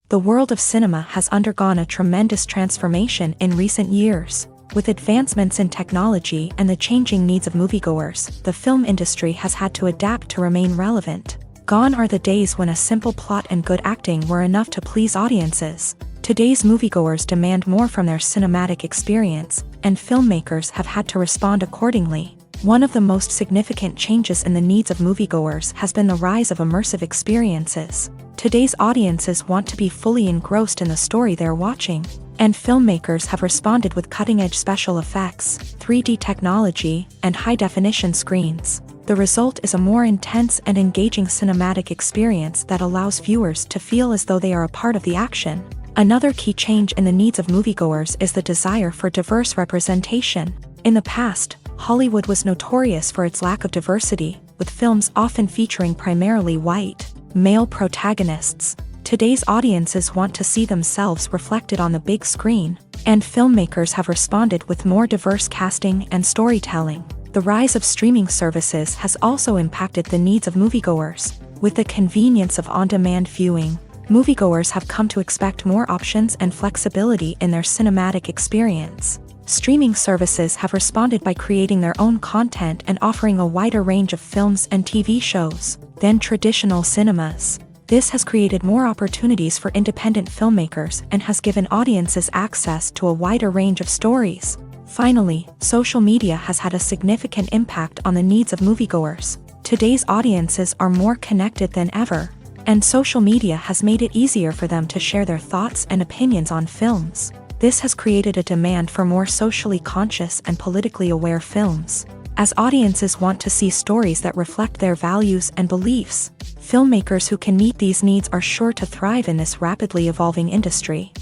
A: The world of cinema has undergone a tremendous transformation in recent years. With advancements in technology and the changing needs of moviegoers, the film industry has had to adapt to remain relevant. Gone are the days when a simple plot and good acting were enough to please audiences. Today's moviegoers demand more from their cinematic experience, and filmmakers have had to respond accordingly. One of the most significant changes in the needs of moviegoers has been the rise of immersive experiences. Today's audiences want to be fully engrossed in the story they're watching, and filmmakers have responded with cutting-edge special effects, 3D technology, and high-definition screens. The result is a more intense and engaging cinematic experience that allows viewers to feel as though they are a part of the action. Another key change in the needs of moviegoers is the desire for diverse representation. In the past, Hollywood was notorious for its lack of diversity, with films often featuring primarily white, male protagonists. Today's audiences want to see themselves reflected on the big screen, and filmmakers have responded with more diverse casting and storytelling. The rise of streaming services has also impacted the needs of moviegoers. With the convenience of on-demand viewing, moviegoers have come to expect more options and flexibility in their cinematic experience. Streaming services have responded by creating their own content and offering a wider range of films and TV shows than traditional cinemas. This has created more opportunities for independent filmmakers and has given audiences access to a wider range of stories. Finally, social media has had a significant impact on the needs of moviegoers. Today's audiences are more connected than ever, and social media has made it easier for them to share their thoughts and opinions on films. This has created a demand for more socially conscious and politically aware films. As audiences want to see stories that reflect their values and beliefs, filmmakers who can meet these needs are sure to thrive in this rapidly evolving industry.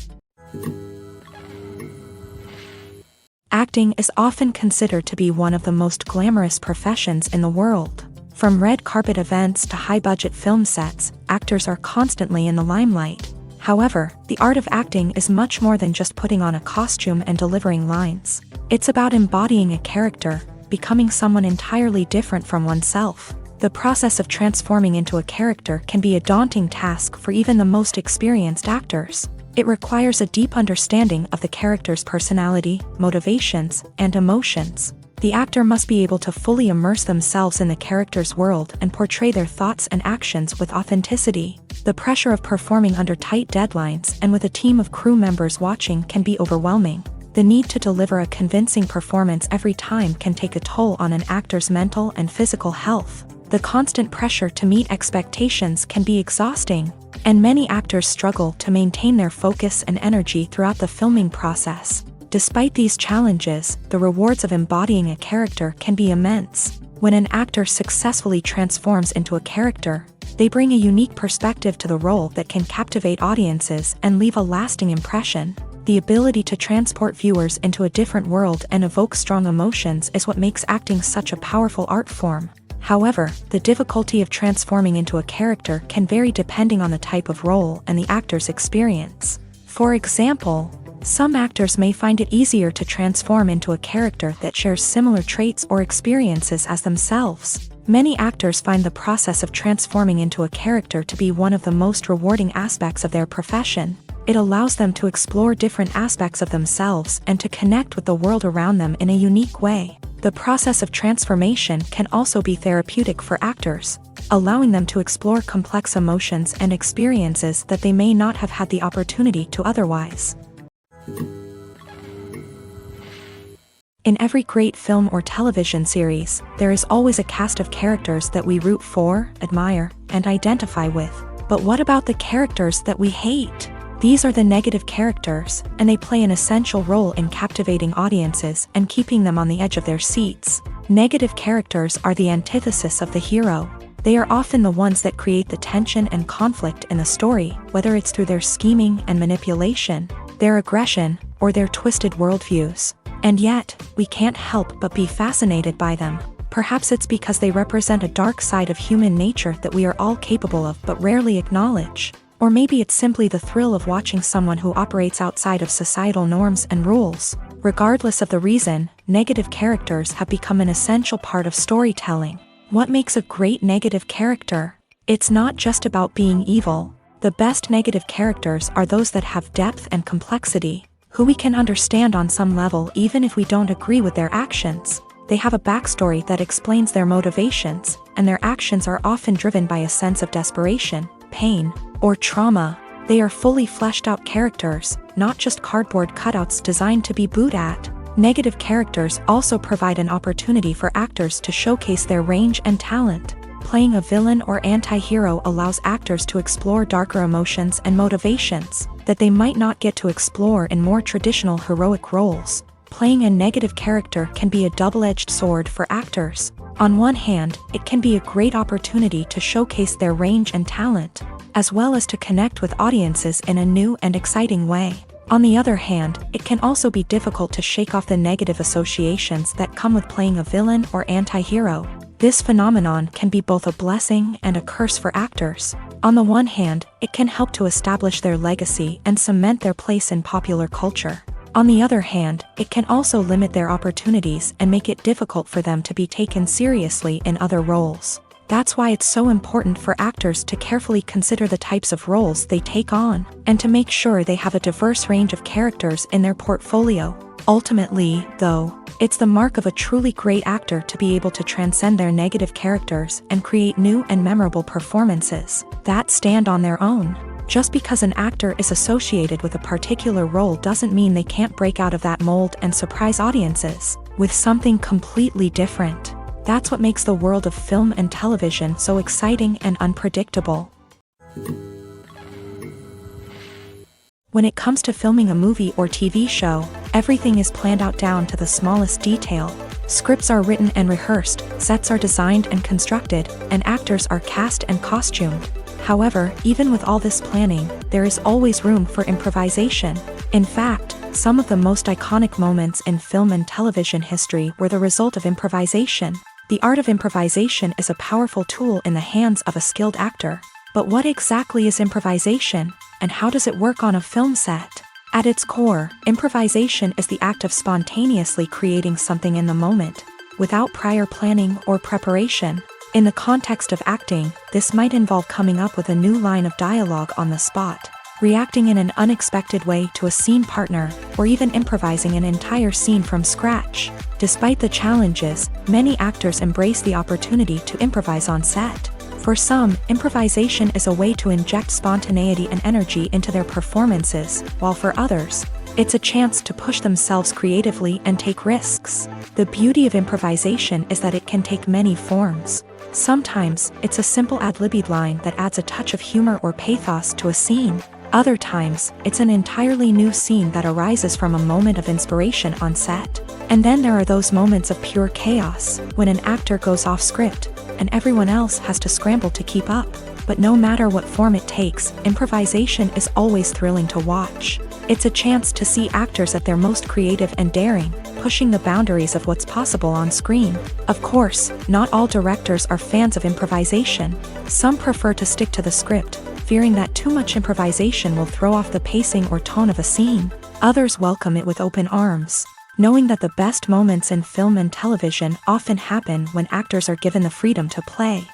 A: Acting is often considered to be one of the most glamorous professions in the world. From red carpet events to high-budget film sets, actors are constantly in the limelight. However, the art of acting is much more than just putting on a costume and delivering lines. It's about embodying a character, becoming someone entirely different from oneself. The process of transforming into a character can be a daunting task for even the most experienced actors. It requires a deep understanding of the character's personality, motivations, and emotions. The actor must be able to fully immerse themselves in the character's world and portray their thoughts and actions with authenticity. The pressure of performing under tight deadlines and with a team of crew members watching can be overwhelming. The need to deliver a convincing performance every time can take a toll on an actor's mental and physical health. The constant pressure to meet expectations can be exhausting, and many actors struggle to maintain their focus and energy throughout the filming process. Despite these challenges, the rewards of embodying a character can be immense. When an actor successfully transforms into a character, they bring a unique perspective to the role that can captivate audiences and leave a lasting impression. The ability to transport viewers into a different world and evoke strong emotions is what makes acting such a powerful art form. However, the difficulty of transforming into a character can vary depending on the type of role and the actor's experience. For example, some actors may find it easier to transform into a character that shares similar traits or experiences as themselves. Many actors find the process of transforming into a character to be one of the most rewarding aspects of their profession. It allows them to explore different aspects of themselves and to connect with the world around them in a unique way. The process of transformation can also be therapeutic for actors, allowing them to explore complex emotions and experiences that they may not have had the opportunity to otherwise. In every great film or television series, there is always a cast of characters that we root for, admire, and identify with. But what about the characters that we hate? These are the negative characters, and they play an essential role in captivating audiences and keeping them on the edge of their seats. Negative characters are the antithesis of the hero. They are often the ones that create the tension and conflict in the story, whether it's through their scheming and manipulation, their aggression, or their twisted worldviews. And yet, we can't help but be fascinated by them. Perhaps it's because they represent a dark side of human nature that we are all capable of but rarely acknowledge. Or maybe it's simply the thrill of watching someone who operates outside of societal norms and rules. Regardless of the reason, negative characters have become an essential part of storytelling. What makes a great negative character? It's not just about being evil. The best negative characters are those that have depth and complexity, who we can understand on some level even if we don't agree with their actions. They have a backstory that explains their motivations, and their actions are often driven by a sense of desperation, pain, or trauma. They are fully fleshed out characters, not just cardboard cutouts designed to be booed at. Negative characters also provide an opportunity for actors to showcase their range and talent. Playing a villain or anti-hero allows actors to explore darker emotions and motivations that they might not get to explore in more traditional heroic roles. Playing a negative character can be a double-edged sword for actors. On one hand, it can be a great opportunity to showcase their range and talent. as well as to connect with audiences in a new and exciting way. On the other hand, it can also be difficult to shake off the negative associations that come with playing a villain or anti-hero. This phenomenon can be both a blessing and a curse for actors. On the one hand, it can help to establish their legacy and cement their place in popular culture. On the other hand, it can also limit their opportunities and make it difficult for them to be taken seriously in other roles. That's why it's so important for actors to carefully consider the types of roles they take on, and to make sure they have a diverse range of characters in their portfolio. Ultimately, though, it's the mark of a truly great actor to be able to transcend their negative characters and create new and memorable performances that stand on their own. Just because an actor is associated with a particular role doesn't mean they can't break out of that mold and surprise audiences with something completely different. That's what makes the world of film and television so exciting and unpredictable. When it comes to filming a movie or TV show, everything is planned out down to the smallest detail. Scripts are written and rehearsed, sets are designed and constructed, and actors are cast and costumed. However, even with all this planning, there is always room for improvisation. In fact, some of the most iconic moments in film and television history were the result of improvisation. The art of improvisation is a powerful tool in the hands of a skilled actor. But what exactly is improvisation, and how does it work on a film set? At its core, improvisation is the act of spontaneously creating something in the moment, without prior planning or preparation. In the context of acting, this might involve coming up with a new line of dialogue on the spot, reacting in an unexpected way to a scene partner, or even improvising an entire scene from scratch. Despite the challenges, many actors embrace the opportunity to improvise on set. For some, improvisation is a way to inject spontaneity and energy into their performances, while for others, it's a chance to push themselves creatively and take risks. The beauty of improvisation is that it can take many forms. Sometimes, it's a simple ad-libbed line that adds a touch of humor or pathos to a scene. Other times, it's an entirely new scene that arises from a moment of inspiration on set. And then there are those moments of pure chaos, when an actor goes off script, and everyone else has to scramble to keep up. But no matter what form it takes, improvisation is always thrilling to watch. It's a chance to see actors at their most creative and daring, pushing the boundaries of what's possible on screen. Of course, not all directors are fans of improvisation. Some prefer to stick to the script, fearing that too much improvisation will throw off the pacing or tone of a scene. Others welcome it with open arms, knowing that the best moments in film and television often happen when actors are given the freedom to play.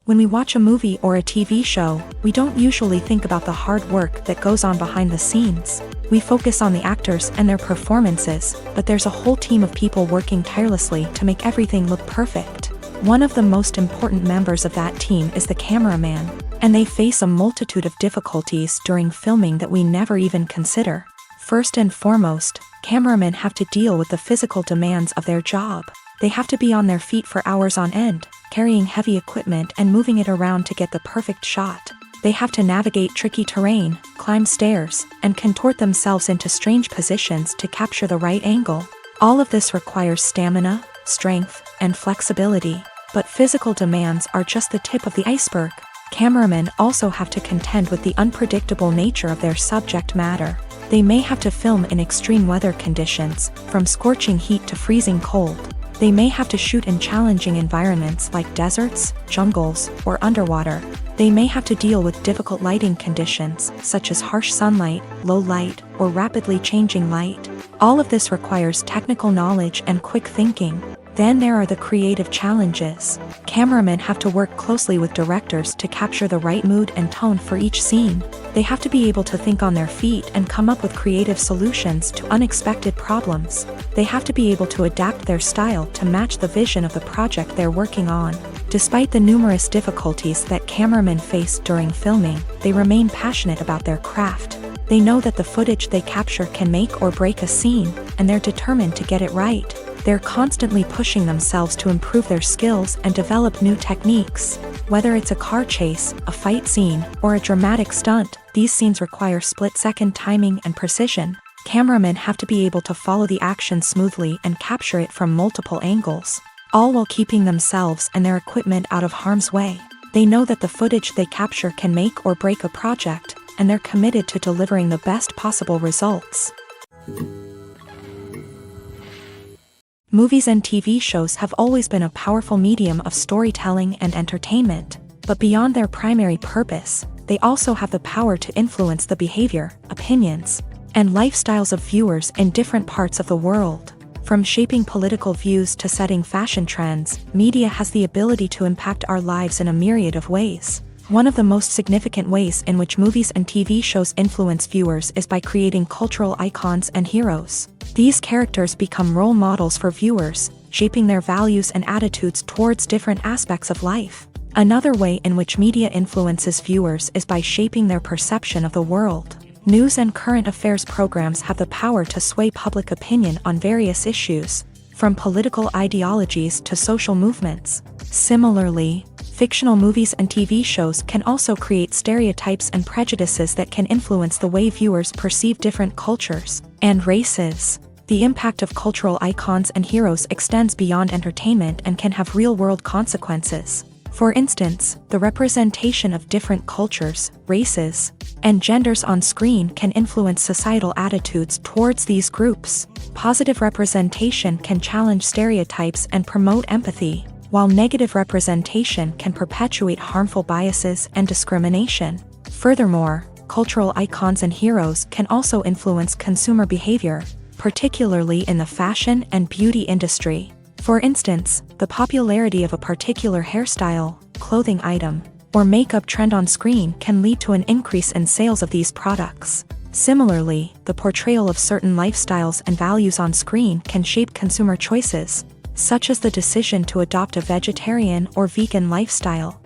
A: When we watch a movie or a TV show, we don't usually think about the hard work that goes on behind the scenes. We focus on the actors and their performances, but there's a whole team of people working tirelessly to make everything look perfect. One of the most important members of that team is the cameraman, and they face a multitude of difficulties during filming that we never even consider. First and foremost, cameramen have to deal with the physical demands of their job. They have to be on their feet for hours on end, carrying heavy equipment and moving it around to get the perfect shot. They have to navigate tricky terrain, climb stairs, and contort themselves into strange positions to capture the right angle. All of this requires stamina, strength, and flexibility. But physical demands are just the tip of the iceberg. Cameramen also have to contend with the unpredictable nature of their subject matter. They may have to film in extreme weather conditions, from scorching heat to freezing cold. They may have to shoot in challenging environments like deserts, jungles, or underwater. They may have to deal with difficult lighting conditions, such as harsh sunlight, low light, or rapidly changing light. All of this requires technical knowledge and quick thinking. Then there are the creative challenges. Cameramen have to work closely with directors to capture the right mood and tone for each scene. They have to be able to think on their feet and come up with creative solutions to unexpected problems. They have to be able to adapt their style to match the vision of the project they're working on. Despite the numerous difficulties that cameramen face during filming, they remain passionate about their craft. They know that the footage they capture can make or break a scene, and they're determined to get it right. They're constantly pushing themselves to improve their skills and develop new techniques. Whether it's a car chase, a fight scene, or a dramatic stunt, these scenes require split-second timing and precision. Cameramen have to be able to follow the action smoothly and capture it from multiple angles. all while keeping themselves and their equipment out of harm's way. They know that the footage they capture can make or break a project, and they're committed to delivering the best possible results. Movies and TV shows have always been a powerful medium of storytelling and entertainment, but beyond their primary purpose, they also have the power to influence the behavior, opinions, and lifestyles of viewers in different parts of the world. From shaping political views to setting fashion trends, media has the ability to impact our lives in a myriad of ways. One of the most significant ways in which movies and TV shows influence viewers is by creating cultural icons and heroes. These characters become role models for viewers, shaping their values and attitudes towards different aspects of life. Another way in which media influences viewers is by shaping their perception of the world. News and current affairs programs have the power to sway public opinion on various issues, from political ideologies to social movements. Similarly, fictional movies and TV shows can also create stereotypes and prejudices that can influence the way viewers perceive different cultures and races. The impact of cultural icons and heroes extends beyond entertainment and can have real-world consequences. For instance, the representation of different cultures, races, and genders on screen can influence societal attitudes towards these groups. Positive representation can challenge stereotypes and promote empathy, while negative representation can perpetuate harmful biases and discrimination. Furthermore, cultural icons and heroes can also influence consumer behavior, particularly in the fashion and beauty industry. For instance, the popularity of a particular hairstyle, clothing item, or makeup trend on screen can lead to an increase in sales of these products. Similarly, the portrayal of certain lifestyles and values on screen can shape consumer choices, such as the decision to adopt a vegetarian or vegan lifestyle.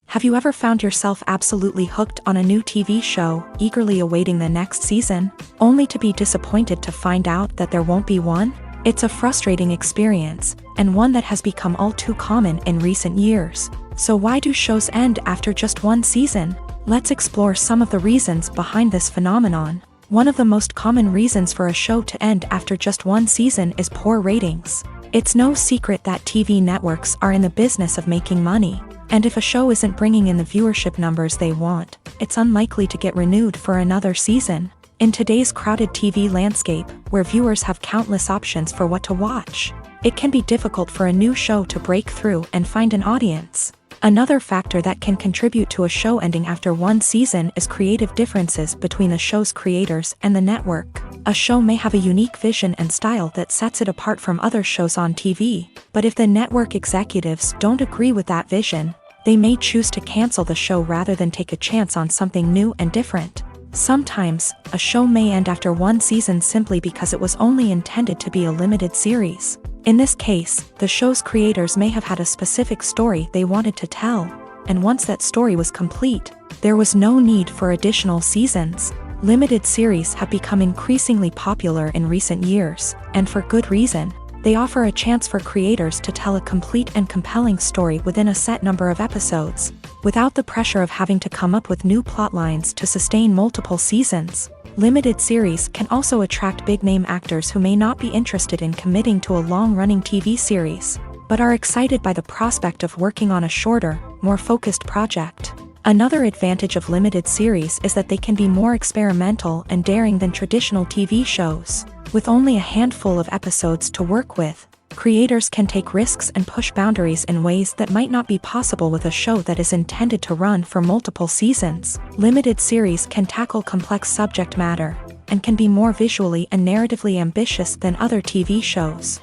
A: Have you ever found yourself absolutely hooked on a new TV show, eagerly awaiting the next season, only to be disappointed to find out that there won't be one? It's a frustrating experience, and one that has become all too common in recent years. So why do shows end after just one season? Let's explore some of the reasons behind this phenomenon. One of the most common reasons for a show to end after just one season is poor ratings. It's no secret that TV networks are in the business of making money. And if a show isn't bringing in the viewership numbers they want, it's unlikely to get renewed for another season. In today's crowded TV landscape, where viewers have countless options for what to watch, it can be difficult for a new show to break through and find an audience. Another factor that can contribute to a show ending after one season is creative differences between the show's creators and the network. A show may have a unique vision and style that sets it apart from other shows on TV, but if the network executives don't agree with that vision, they may choose to cancel the show rather than take a chance on something new and different. Sometimes, a show may end after one season simply because it was only intended to be a limited series. In this case, the show's creators may have had a specific story they wanted to tell, and once that story was complete, there was no need for additional seasons. Limited series have become increasingly popular in recent years, and for good reason. They offer a chance for creators to tell a complete and compelling story within a set number of episodes, without the pressure of having to come up with new plotlines to sustain multiple seasons. Limited series can also attract big-name actors who may not be interested in committing to a long-running TV series, but are excited by the prospect of working on a shorter, more focused project. Another advantage of limited series is that they can be more experimental and daring than traditional TV shows. With only a handful of episodes to work with, creators can take risks and push boundaries in ways that might not be possible with a show that is intended to run for multiple seasons. Limited series can tackle complex subject matter, and can be more visually and narratively ambitious than other TV shows.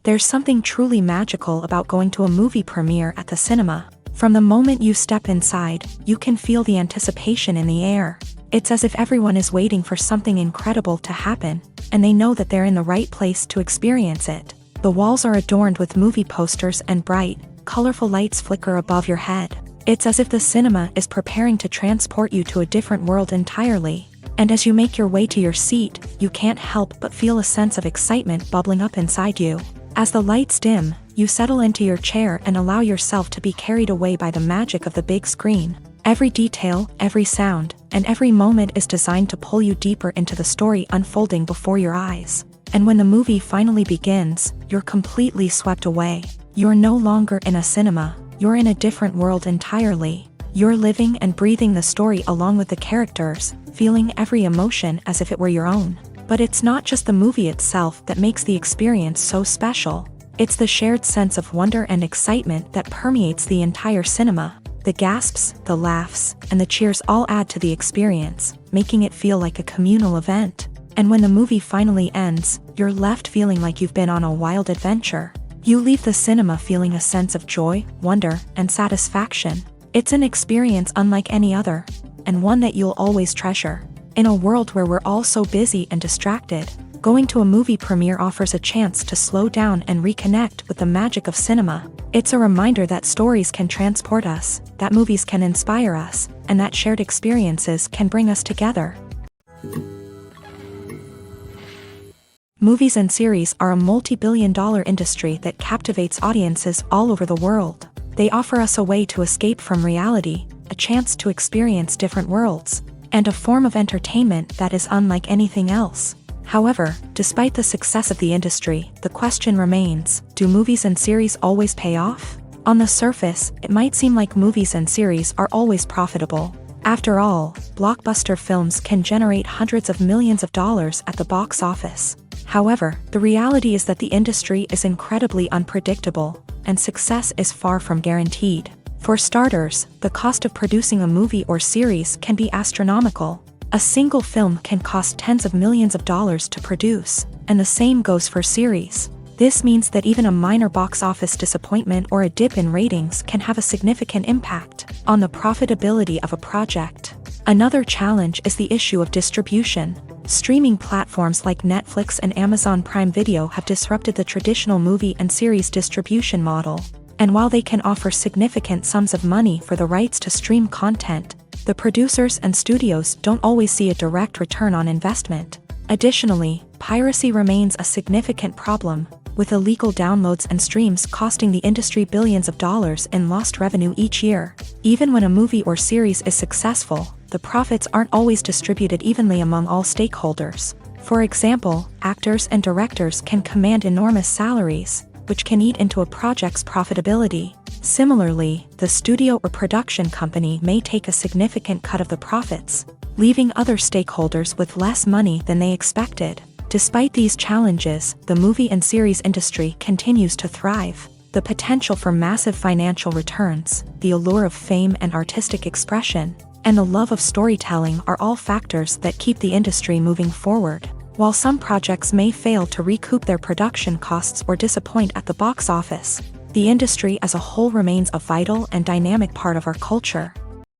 A: There's something truly magical about going to a movie premiere at the cinema. From the moment you step inside, you can feel the anticipation in the air. It's as if everyone is waiting for something incredible to happen, and they know that they're in the right place to experience it. The walls are adorned with movie posters and bright, colorful lights flicker above your head. It's as if the cinema is preparing to transport you to a different world entirely. And as you make your way to your seat, you can't help but feel a sense of excitement bubbling up inside you. As the lights dim, you settle into your chair and allow yourself to be carried away by the magic of the big screen. Every detail, every sound, and every moment is designed to pull you deeper into the story unfolding before your eyes. And when the movie finally begins, you're completely swept away. You're no longer in a cinema, you're in a different world entirely. You're living and breathing the story along with the characters, feeling every emotion as if it were your own. But it's not just the movie itself that makes the experience so special. It's the shared sense of wonder and excitement that permeates the entire cinema. The gasps, the laughs, and the cheers all add to the experience, making it feel like a communal event. And when the movie finally ends, you're left feeling like you've been on a wild adventure. You leave the cinema feeling a sense of joy, wonder, and satisfaction. It's an experience unlike any other, and one that you'll always treasure. In a world where we're all so busy and distracted, going to a movie premiere offers a chance to slow down and reconnect with the magic of cinema. It's a reminder that stories can transport us, that movies can inspire us, and that shared experiences can bring us together. Movies and series are a multi-billion-dollar industry that captivates audiences all over the world. They offer us a way to escape from reality, a chance to experience different worlds, and a form of entertainment that is unlike anything else. However, despite the success of the industry, the question remains, do movies and series always pay off? On the surface, it might seem like movies and series are always profitable. After all, blockbuster films can generate hundreds of millions of dollars at the box office. However, the reality is that the industry is incredibly unpredictable, and success is far from guaranteed. For starters, the cost of producing a movie or series can be astronomical. A single film can cost tens of millions of dollars to produce, and the same goes for series. This means that even a minor box office disappointment or a dip in ratings can have a significant impact on the profitability of a project. Another challenge is the issue of distribution. Streaming platforms like Netflix and Amazon Prime Video have disrupted the traditional movie and series distribution model. And while they can offer significant sums of money for the rights to stream content, the producers and studios don't always see a direct return on investment. Additionally, piracy remains a significant problem, with illegal downloads and streams costing the industry billions of dollars in lost revenue each year. Even when a movie or series is successful, the profits aren't always distributed evenly among all stakeholders. For example, actors and directors can command enormous salaries, which can eat into a project's profitability. Similarly, the studio or production company may take a significant cut of the profits, leaving other stakeholders with less money than they expected. Despite these challenges, the movie and series industry continues to thrive. The potential for massive financial returns, the allure of fame and artistic expression, and the love of storytelling are all factors that keep the industry moving forward. While some projects may fail to recoup their production costs or disappoint at the box office, the industry as a whole remains a vital and dynamic part of our culture.